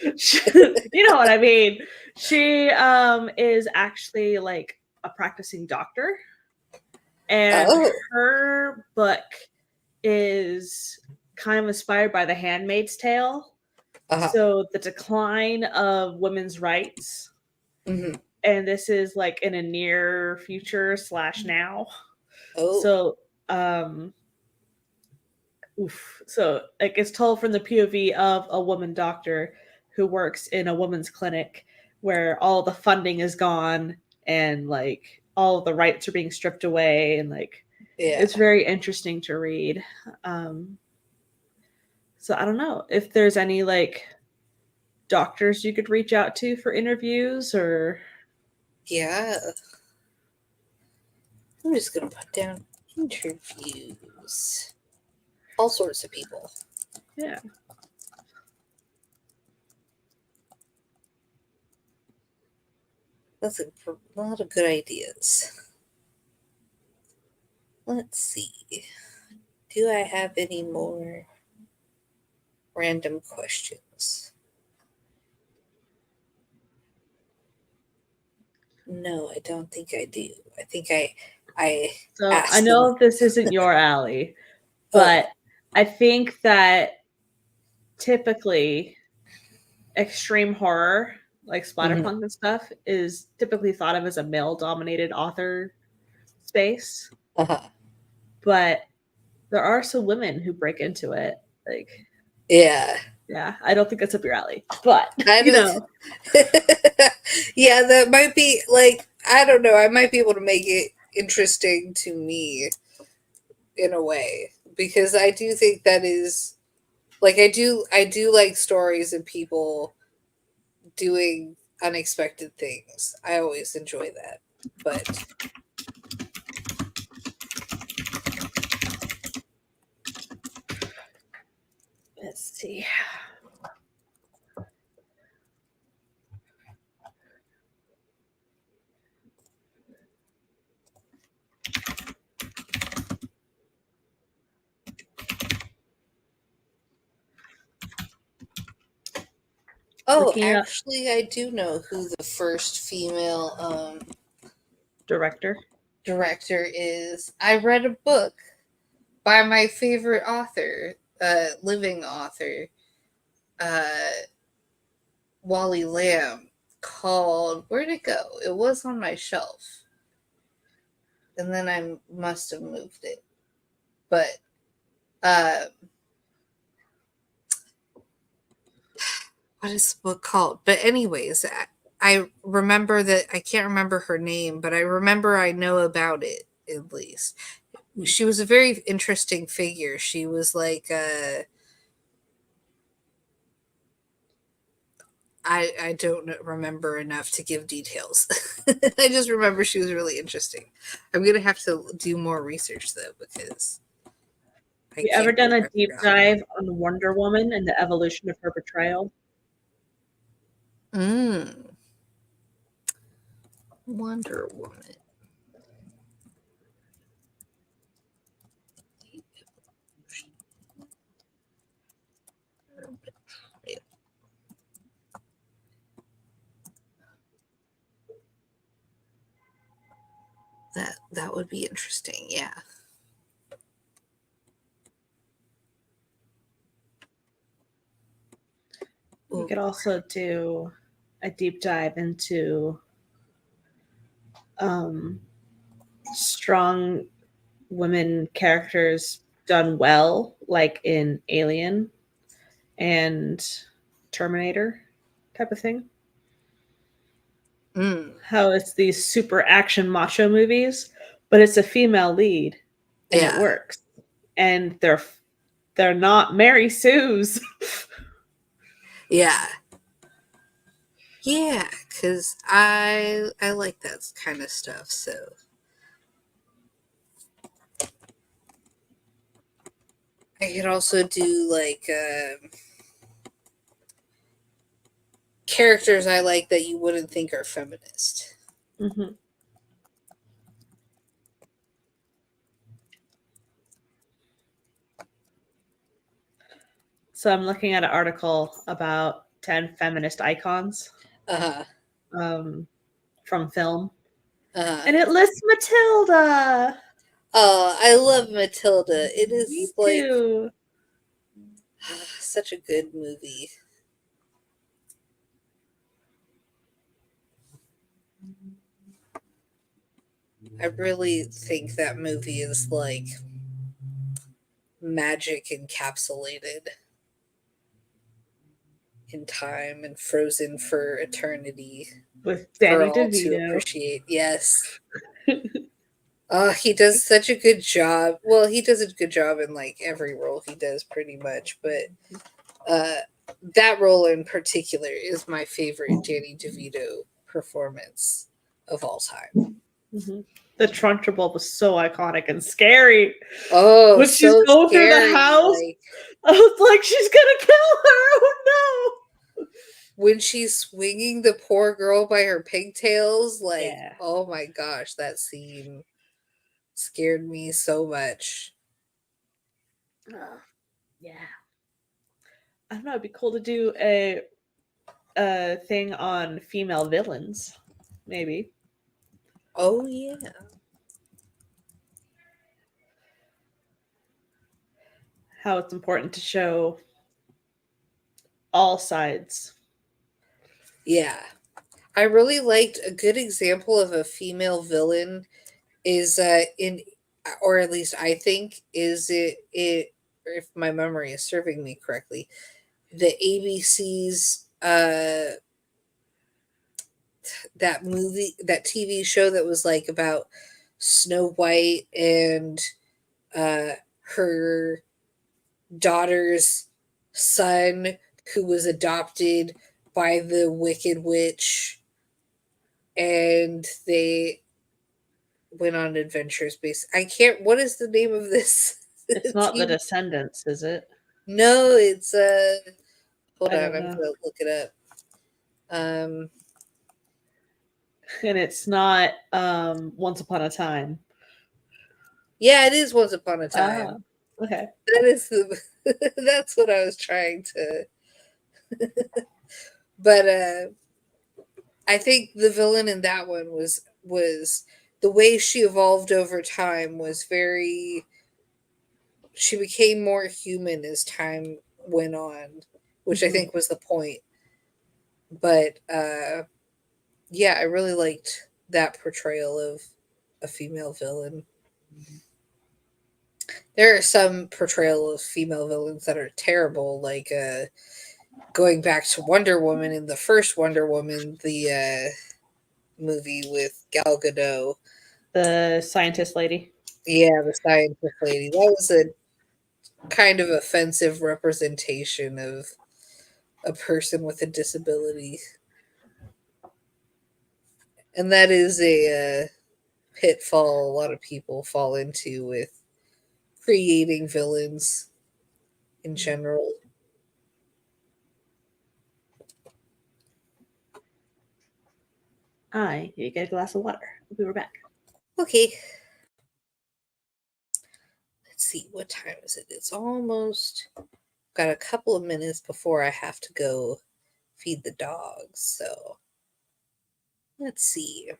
You know what I mean. She is actually like a practicing doctor, and oh, her book is kind of inspired by The Handmaid's Tale. uh-huh. So the decline of women's rights, Hmm. and this is like in a near future slash now. Oh, So so like it's told from the POV of a woman doctor who works in a woman's clinic where all the funding is gone and like all the rights are being stripped away, and like yeah, it's very interesting to read. um so I don't know if there's any like doctors you could reach out to for interviews, or yeah. I'm just gonna put down interviews. All sorts of people. yeah. That's a lot of good ideas. Let's see. Do I have any more random questions? No, I don't think I do. I think I So I asked them. know this isn't your alley, Oh, but I think that typically extreme horror, like mhm. splatterpunk and stuff, is typically thought of as a male dominated author space. Uh-huh. But there are some women who break into it. Like, Yeah. yeah, I don't think that's up your alley. But, I you don't. know, Yeah, that might be like I don't know. I might be able to make it interesting to me in a way because I do think that is like I do like stories of people doing unexpected things. I always enjoy that. But let's see. oh, Looking up actually I do know who the first female director. director is. I read a book by my favorite author, living author, uh, Wally Lamb, called Where'd it go? It was on my shelf, and then I must have moved it. But uh, what is the book called? But anyways, I remember that I can't remember her name, but I remember I know about it at least. She was a very interesting figure. She was like I don't remember enough to give details. I just remember she was really interesting. I'm gonna have to do more research though because I you ever can't done believe a I deep forgot. dive on Wonder Woman and the evolution of her portrayal? Mm, Wonder Woman. That would be interesting. Yeah. We Ooh. could also do a deep dive into um, strong women characters done well, like in Alien and Terminator type of thing. Mm, How it's these super action macho movies, but it's a female lead and it yeah. works. And they're not Mary Sue's. Yeah. Yeah, because I like that kind of stuff. So I could also do like characters I like that you wouldn't think are feminist. Mm-hmm. So I'm looking at an article about 10 feminist icons Uh huh. um, from film, Uh huh. and it lists Matilda. Oh, I love Matilda. It Me is like too. such a good movie. I really think that movie is like magic encapsulated in time and frozen for eternity With for Danny all to DeVito. appreciate. Yes. He does such a good job. Well, he does a good job in like every role he does pretty much, but uh that role in particular is my favorite Danny DeVito performance of all time. Mhm. The Trunchbull was so iconic and scary. Oh, When she's so going through the scary. house, Like I was like, she's gonna kill her. Oh when she's swinging the poor girl by her pigtails, no. like, Yeah. oh my gosh, that scene scared me so much. Yeah. I don't know. It'd be cool to do a thing on female villains, maybe. Oh yeah. How it's important to show all sides. Yeah. I really liked a good example of a female villain is in or at least I think is it if my memory is serving me correctly, the ABC's that movie that TV show that was like about Snow White and uh her daughter's son who was adopted by the Wicked Witch and they went on adventures based. I can't. What is the name of this It's not the TV? Descendants, is it? No, it's hold I on, don't I'm know. gonna look it up. Um, And it's not Once Upon a Time. yeah, it is Once Upon a Ah, Time. okay. That is the. That's what I was trying to. But I think the villain in that one was the way she evolved over time was very. She became more human as time went on, which I Mm-hmm. think was the point. But yeah, I really liked that portrayal of a female villain. There are some portrayal of female villains that are terrible, like going back to Wonder Woman, in the first Wonder Woman, the movie with Gal Gadot. The scientist lady. Yeah, the scientist lady. That was a kind of offensive representation of a person with a disability. And that is a pitfall a lot of people fall into with creating villains in general. I need to get a glass of water. We were back. Okay. Let's see, what time is it? It's almost got a couple of minutes before I have to go feed the dogs. So let's see.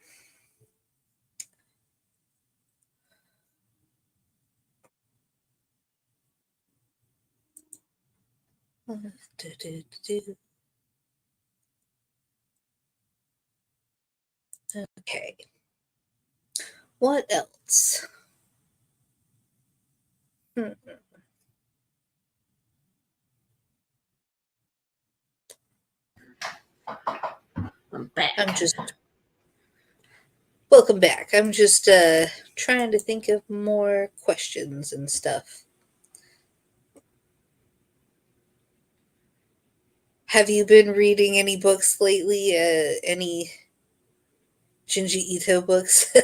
Okay. What else? Hmm. I'm back. I'm just welcome back. I'm just trying to think of more questions and stuff. Have you been reading any books lately? Any Junji Ito books?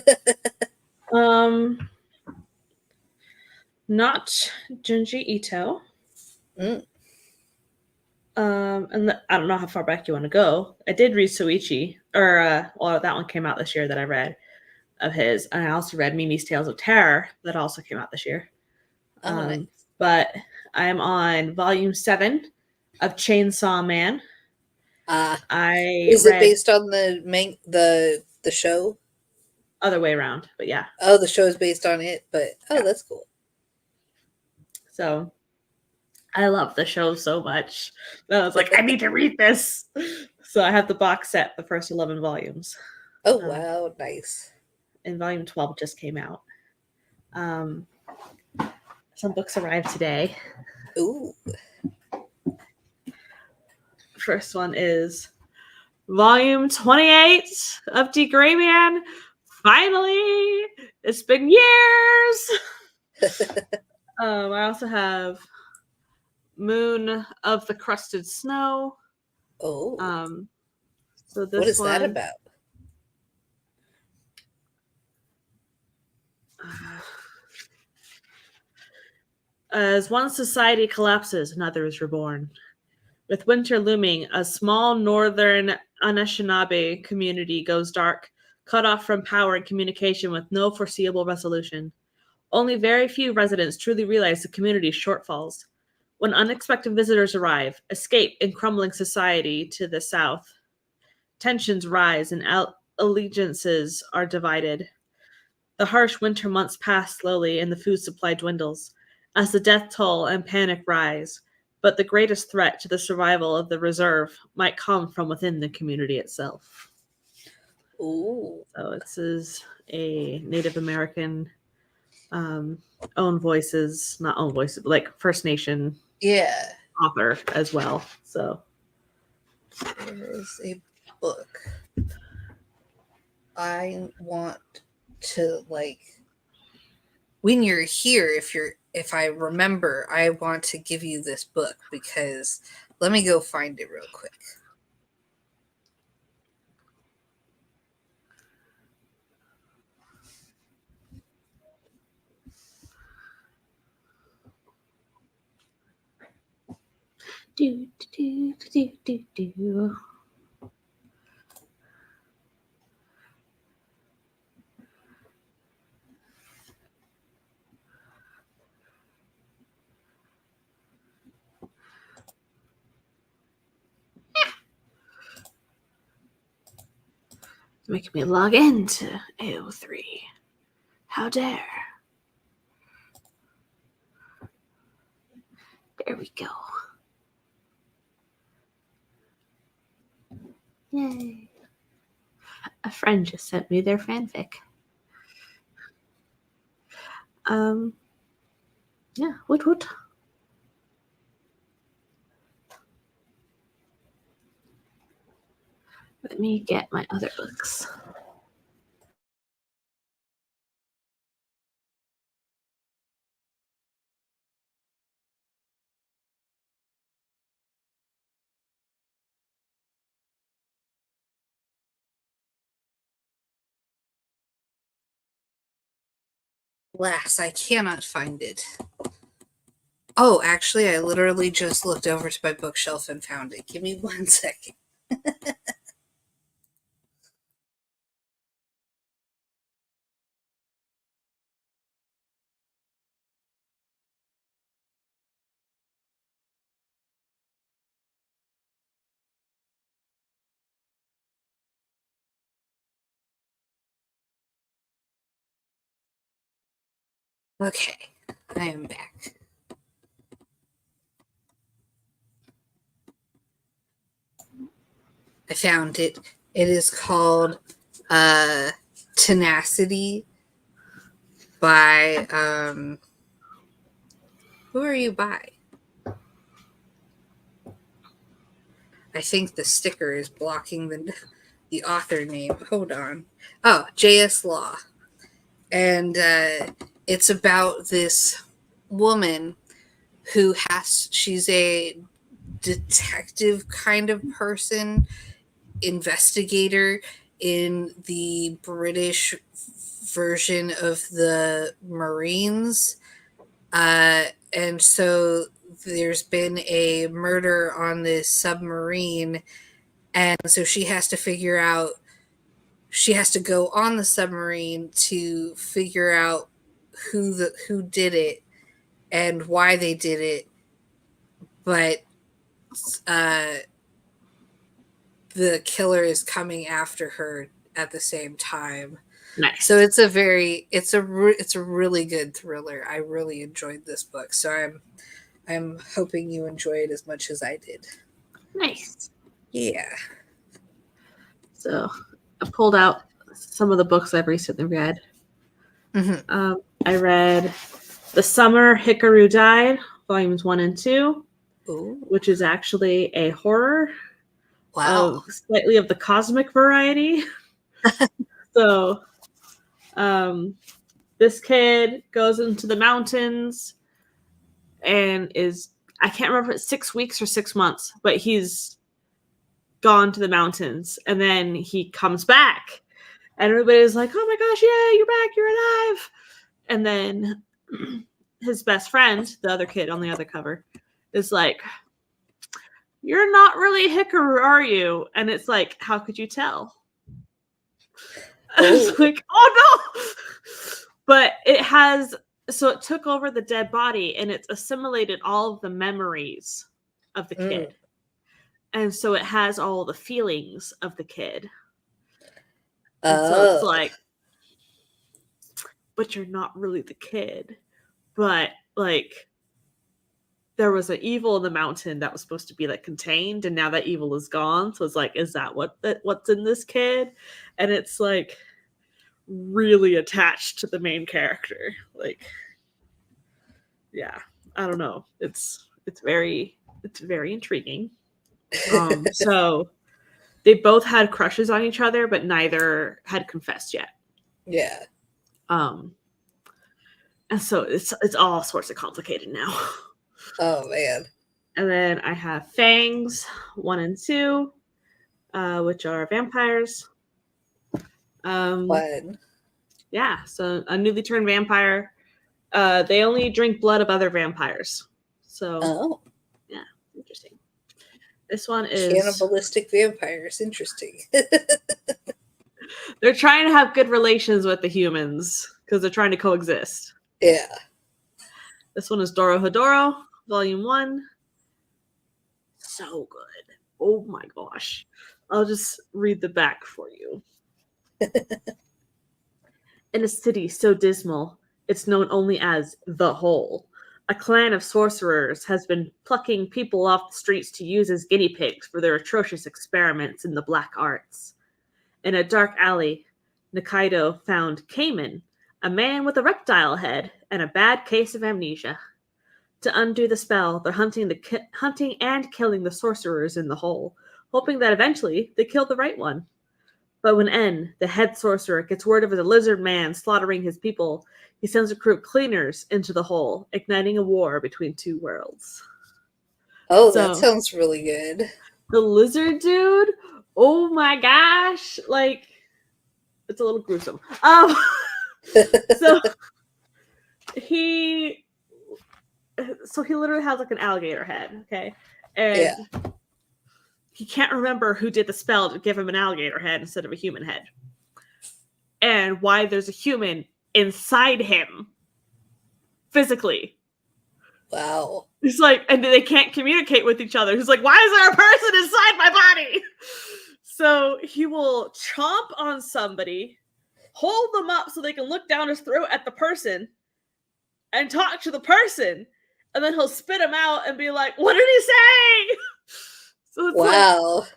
Not Junji Ito. Mm. And I don't know how far back you want to go. I did read Soichi, or well, that one came out this year that I read of his, and I also read Mimi's Tales of Terror that also came out this year. Oh, nice. But I'm on volume 7 of Chainsaw Man. I Is it read based on the show? other way around, but yeah. Oh, the show is based on it, but Yeah. that's cool. So I love the show so much. And I was like, I need to read this. So I have the box set, the first 11 volumes. Oh, wow, nice. And volume 12 just came out. Some books arrived today. Ooh. First one is volume 28 of D. Gray Man. Finally, it's been years. I also have Moon of the Crusted Snow. Oh. So this What is one, that about? As one society collapses, another is reborn. With winter looming, a small northern Anishinaabe community goes dark, cut off from power and communication with no foreseeable resolution. Only very few residents truly realize the community's shortfalls. When unexpected visitors arrive, escape in crumbling society to the south. Tensions rise and allegiances are divided. The harsh winter months pass slowly and the food supply dwindles as the death toll and panic rise. But the greatest threat to the survival of the reserve might come from within the community itself. Ooh. So this is a Native American own voices, not own voices, but like First Nation author as well. So there is a book I want to when you're here, if I remember, I want to give you this book because let me go find it real quick. do do do do do do. Making me log into AO3. How dare. There we go. Yay. A friend just sent me their fanfic. Yeah, woot woot. Let me get my other books. Alas, I cannot find it. Oh, actually, I literally just looked over to my bookshelf and found it. Give me 1 second. Okay, I am back. I found it. It is called Tenacity by who are you by? I think the sticker is blocking the author name. Hold on. Oh, J.S. Law. And it's about this woman who she's a detective kind of person, investigator in the British version of the Marines. And so there's been a murder on this submarine, and so she has to figure out, she has to go on the submarine to figure out who did it and why they did it. But the killer is coming after her at the same time. Nice. So it's a really good thriller. I really enjoyed this book, so I'm hoping you enjoy it as much as I did. Nice. Yeah. So I pulled out some of the books I've recently read. Mm-hmm. I read The Summer Hikaru Died, volumes 1 and 2, Ooh. which is actually a horror. Wow. Slightly of the cosmic variety. So this kid goes into the mountains and I can't remember if it's 6 weeks or 6 months, but he's gone to the mountains and then he comes back and everybody's like, oh my gosh, yeah, you're back, you're alive. And then his best friend, the other kid on the other cover, is like, you're not really Hikaru, are you? And it's like, how could you tell? It's like, oh no. But it took over the dead body and it's assimilated all of the memories of the kid. And so it has all the feelings of the kid. And so it's like, but you're not really the kid. But like, there was an evil in the mountain that was supposed to be like contained, and now that evil is gone. So it's like, is that what's in this kid? And it's like really attached to the main character. Like, yeah, I don't know. It's very intriguing. So they both had crushes on each other, but neither had confessed yet. Yeah. And so it's all sorts of complicated now. Oh man. And then I have Fangs 1 and 2, which are vampires. Fun. Yeah, so a newly turned vampire. They only drink blood of other vampires. So, yeah, interesting. This one is cannibalistic vampires. Interesting. They're trying to have good relations with the humans because they're trying to coexist. Yeah. This one is Doro Hedoro, Volume 1. So good. Oh my gosh. I'll just read the back for you. In a city so dismal, it's known only as the Hole. A clan of sorcerers has been plucking people off the streets to use as guinea pigs for their atrocious experiments in the black arts. In a dark alley, Nikaido found Cayman, a man with a reptile head and a bad case of amnesia. To undo the spell, they're hunting and killing the sorcerers in the Hole, hoping that eventually they kill the right one. But when N, the head sorcerer, gets word of a lizard man slaughtering his people, he sends a crew of cleaners into the hole, igniting a war between two worlds. Oh, that sounds really good. The lizard dude, oh my gosh, like, it's a little gruesome. So he literally has like an alligator head, okay? And he can't remember who did the spell to give him an alligator head instead of a human head. And why there's a human inside him physically. Wow. He's like, and they can't communicate with each other. He's like, why is there a person inside my body? So he will chomp on somebody, hold them up so they can look down his throat at the person and talk to the person. And then he'll spit him out and be like, what did he say? So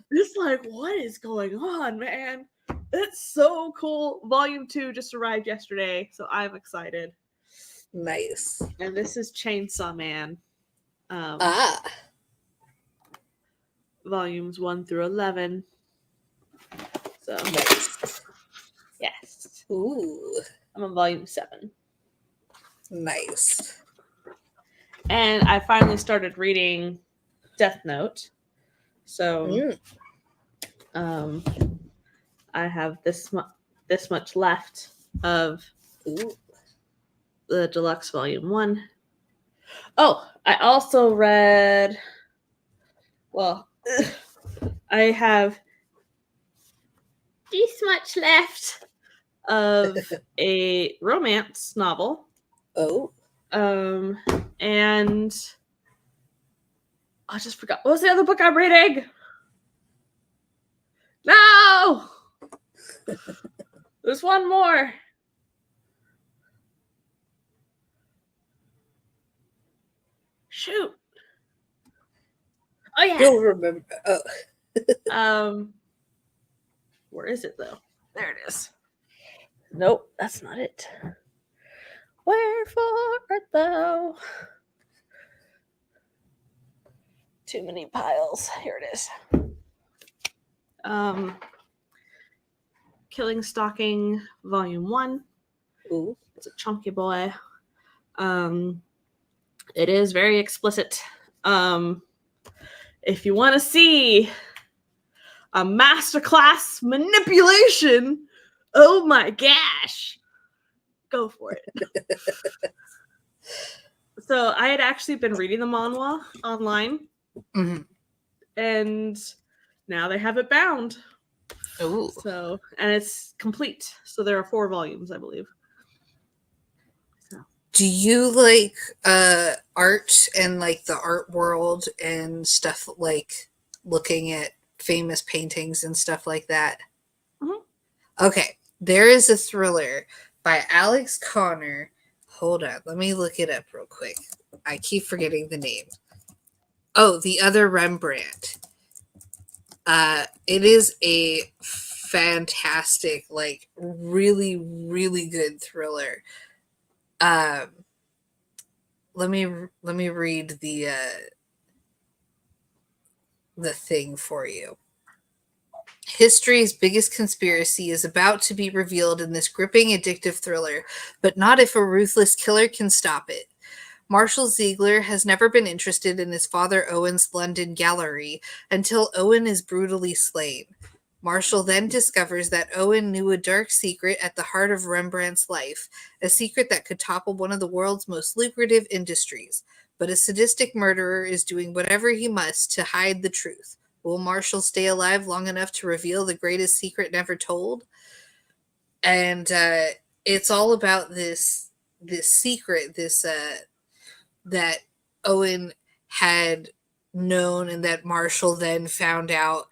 it's like, what is going on, man? It's so cool. Volume 2 just arrived yesterday, so I'm excited. Nice. And this is Chainsaw Man. Volumes 1 through 11. So nice. Yes. Ooh. I'm on volume 7. Nice. And I finally started reading Death Note. So I have this much left of the deluxe volume 1. Oh, I also read, well, I have this much left of a romance novel. Oh. And I just forgot. What was the other book I'm reading? No! There's one more. Shoot. Oh yeah. You'll remember. Oh. Where is it though? There it is. Nope, that's not it. Wherefore art thou? Too many piles. Here it is. Killing Stalking Volume 1. Ooh. It's a chunky boy. It is very explicit. If you want to see a masterclass manipulation, oh my gosh, go for it. So I had actually been reading the manhwa online, and now they have it bound. Ooh. So, and it's complete. So there are 4 volumes, I believe. So. Do you like art and like the art world and stuff, like looking at famous paintings and stuff like that? Okay, there is a thriller by Alex Connor. Hold on, let me look it up real quick. I keep forgetting the name. Oh, The Other Rembrandt. It is a fantastic, like really, really good thriller. Let me read the thing for you. History's biggest conspiracy is about to be revealed in this gripping, addictive thriller, but not if a ruthless killer can stop it. Marshall Ziegler has never been interested in his father Owen's London gallery until Owen is brutally slain. Marshall then discovers that Owen knew a dark secret at the heart of Rembrandt's life, a secret that could topple one of the world's most lucrative industries. But a sadistic murderer is doing whatever he must to hide the truth. Will Marshall stay alive long enough to reveal the greatest secret never told? And it's all about this secret, that Owen had known and that Marshall then found out.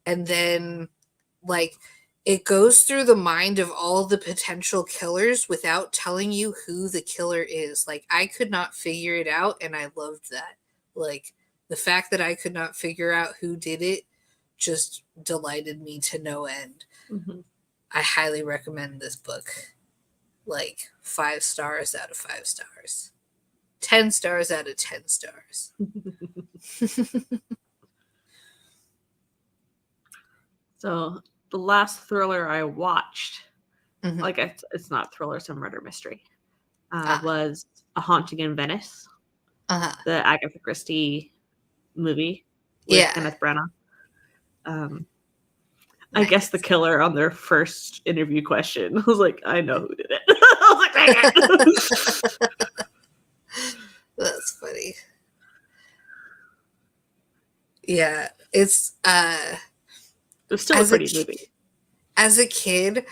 And then, like, it goes through the mind of all the potential killers without telling you who the killer is. Like, I could not figure it out, and I loved that. Like, the fact that I could not figure out who did it just delighted me to no end. I highly recommend this book. Like, 5 stars out of 5 stars. 10 stars out of 10 stars. So the last thriller I watched, Mhm. like it's not thriller, it's a murder mystery, was A Haunting in Venice, the Agatha Christie movie with Yeah. Kenneth Branagh. I guess the Nice. killer on their first interview question was like, "I know who did it." I was like, "Dang it." That's funny. Yeah, it's It was still a as a pretty movie. as a kid,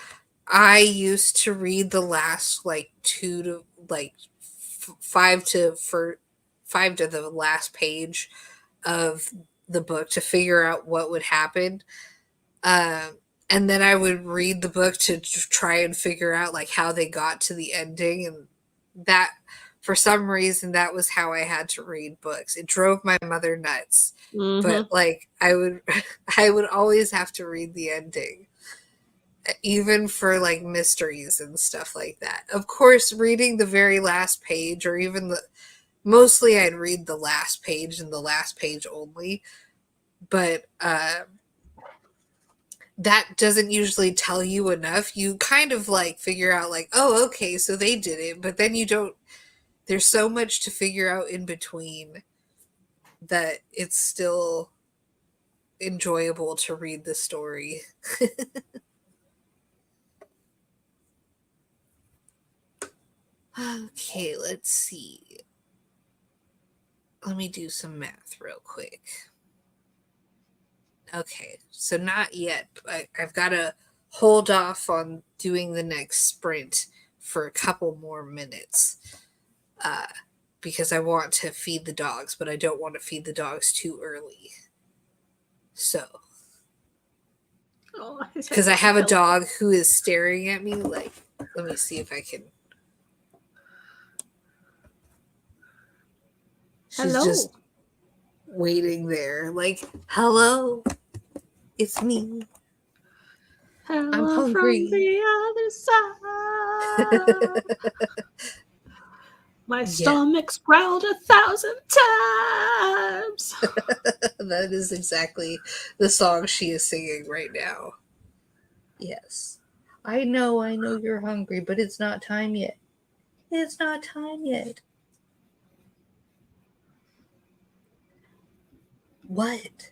I used to read the last like 2 to like 5 to the last page of the book to figure out what would happen. And then I would read the book to try and figure out like how they got to the ending, and that for some reason that was how I had to read books. It drove my mother nuts, but Mm-hmm. like I would I would always have to read the ending, even for like mysteries and stuff like that. Of course, reading the very last page, or even the mostly I'd read the last page and the last page only, but that doesn't usually tell you enough. You kind of like figure out like, oh, okay, so they did it, but then you don't. There's so much to figure out in between that it's still enjoyable to read the story. Okay, let's see. Let me do some math real quick. Okay, so not yet. I've got to hold off on doing the next sprint for a couple more minutes, uh, because I want to feed the dogs, but I don't want to feed the dogs too early. So, Oh, his because head's I on the have a pillow. dog who is staring at me, like, let me see if I can. She's Hello. just waiting there, like, hello, it's me. I'm Hello from hungry. the other side. My Yeah, stomach's growled 1,000 times. that is exactly the song she is singing right now. Yes. I know you're hungry, but it's not time yet. It's not time yet. What?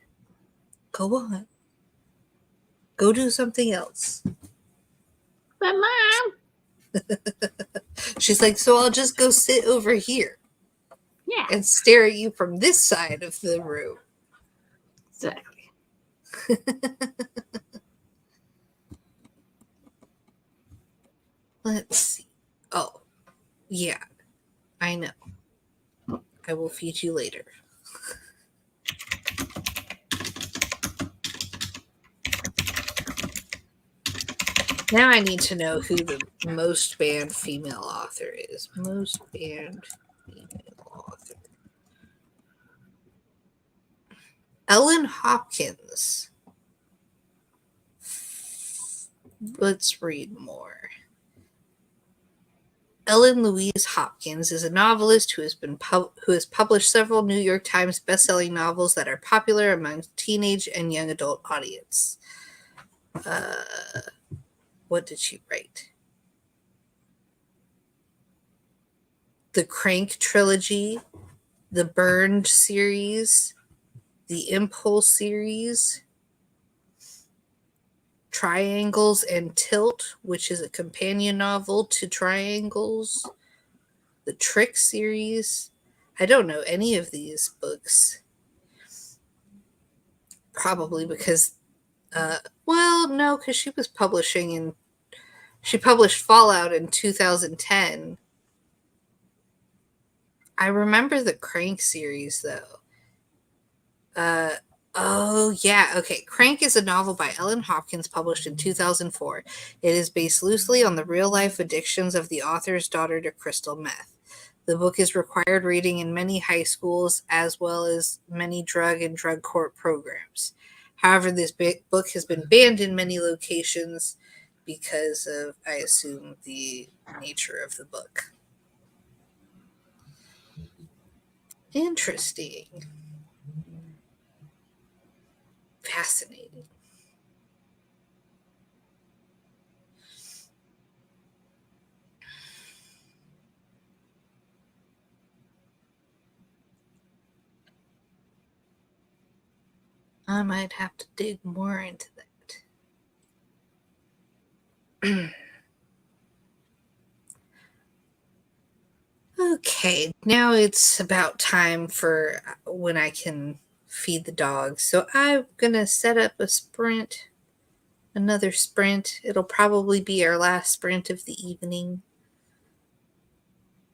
Go on. Go do something else. But Mom. She's like, so I'll just go sit over here Yeah, and stare at you from this side of the room. exactly. Let's see. Oh, yeah, I know. I will feed you later. Now I need to know who the most banned female author is. Most banned female author. Ellen Hopkins. Let's read more. Ellen Louise Hopkins is a novelist who has published several New York Times bestselling novels that are popular among teenage and young adult audience. What did she write? The Crank trilogy, the Burned series, the Impulse series, Triangles and Tilt, which is a companion novel to Triangles, the Trick series. I don't know any of these books. Probably because, well, no, because she published Fallout in 2010. I remember the Crank series though. Uh, oh, yeah. Okay. Crank is a novel by Ellen Hopkins published in 2004. It is based loosely on the real life addictions of the author's daughter to crystal meth. The book is required reading in many high schools as well as many drug and drug court programs. However, this book has been banned in many locations because of, I assume, the nature of the book. Interesting. Fascinating. I might have to dig more into that. Okay, now it's about time for when I can feed the dogs. So I'm gonna set up a sprint, another sprint. It'll probably be our last sprint of the evening.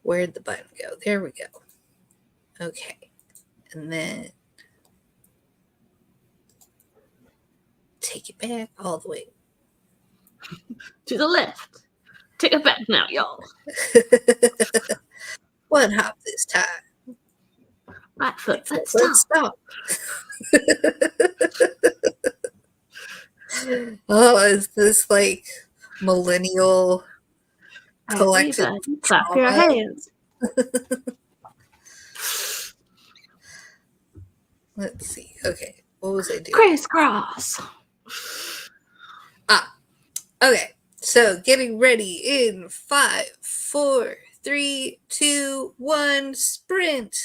Where'd the button go? There we go. Okay, and then take it back all the way. To the left. Take it back now, y'all. One hop this time. Right foot, let's stop. Oh, is this like millennial collective clap your trauma? hands. Let's see. Okay, what was I doing? Crisscross. Okay, so getting ready in 5, 4, 3, 2, 1, sprint.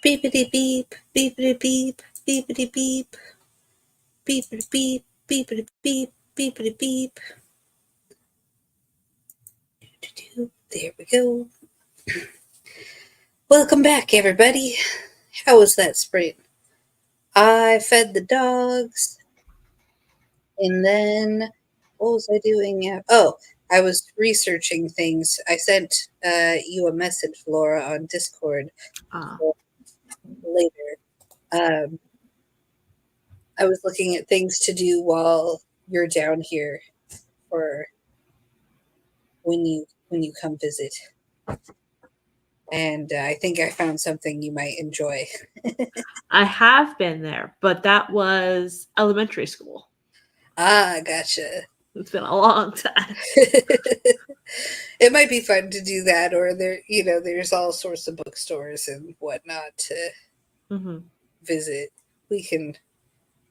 Beepity beep, beepity beep, beepity beep, beepity beep, beepity beep, beepity beep. There we go. Welcome back, everybody. How was that sprint? I fed the dogs, and then what was I doing? Oh, I was researching things. I sent you a message, Laura, on Discord later. I was looking at things to do while you're down here for when you come visit, and I think I found something you might enjoy. I have been there, but that was elementary school. Ah, gotcha. It's been a long time. It might be fun to do that, or there's all sorts of bookstores and whatnot to visit. We can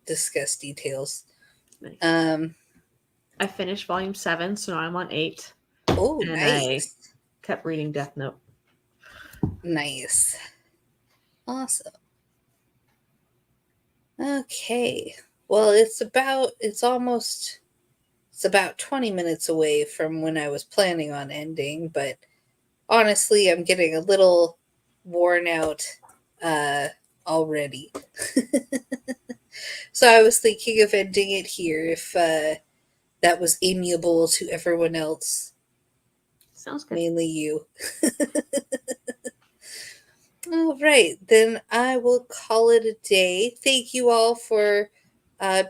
discuss details. Nice. Um, I finished volume 7, so now I'm on 8. oh, and nice. I kept reading Death Note. Nice. Awesome. Okay. Well, it's about 20 minutes away from when I was planning on ending, but honestly, I'm getting a little worn out already. So I was thinking of ending it here if that was amiable to everyone else. Sounds good. Mainly you. All right, then I will call it a day. Thank you all for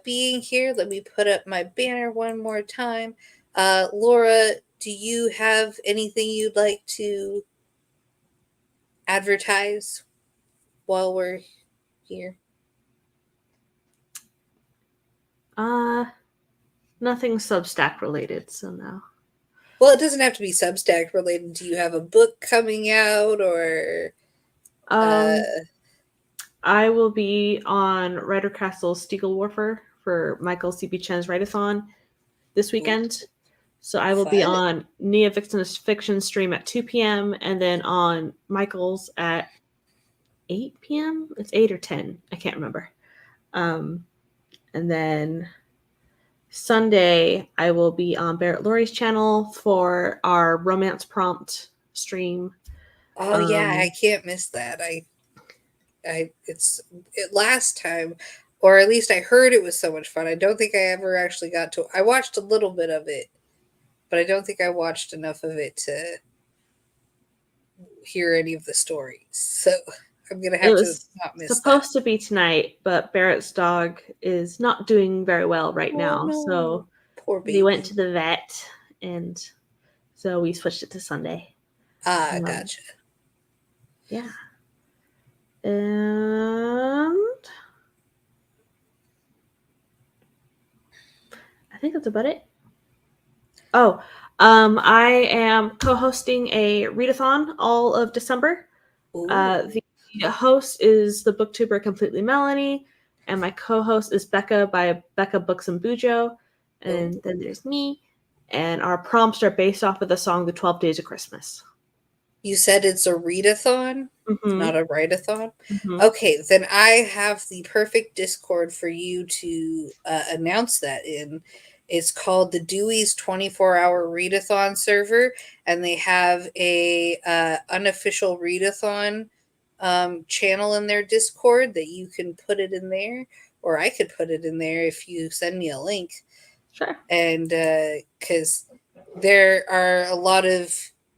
being here. Let me put up my banner one more time. Laura, do you have anything you'd like to advertise while we're here? Nothing Substack related, so no. Well, it doesn't have to be Substack related. Do you have a book coming out, or I will be on Ryder Castle's Steagle Warfare for Michael C.B. Chen's Write-a-thon this weekend. So I will be on Nia Vixen's Fiction stream at 2 p.m. and then on Michael's at 8 p.m. It's 8 or 10. I can't remember. And then Sunday, I will be on Barrett Laurie's channel for our romance prompt stream. Oh yeah, I can't miss that. Last time, or at least I heard it was so much fun. I don't think I ever actually got to. I watched a little bit of it, but I don't think I watched enough of it to hear any of the stories. So I'm gonna have to not miss that. It was supposed to be tonight, but Barrett's dog is not doing very well right now. No. So Poor baby. they went to the vet, and so we switched it to Sunday. Ah, gotcha. Yeah. And I think that's about it. Oh, I am co-hosting a readathon all of December. The host is the booktuber Completely Melanie, and my co-host is Becca by Becca Books and Bujo, and then there's me, and our prompts are based off of the song The 12 Days of Christmas. You said it's a readathon, not a write-a-thon? Mm-hmm. Okay, then I have the perfect Discord for you to announce that in. It's called the Dewey's 24-hour readathon server, and they have a unofficial readathon channel in their Discord that you can put it in there, or I could put it in there if you send me a link. Sure. And because there are a lot of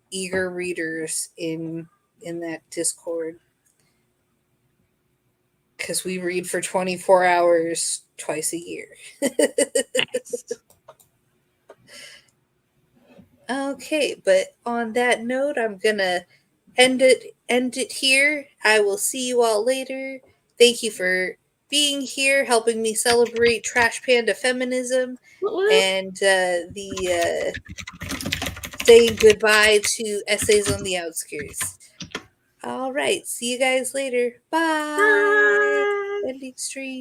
eager readers in that Discord, because we read for 24 hours twice a year. Nice. Okay, but on that note, I'm gonna end it here. I will see you all later. Thank you for being here, helping me celebrate Trash Panda Feminism, and the saying goodbye to Essays on the Outskirts. All right, see you guys later. Bye. Bye. Ending stream.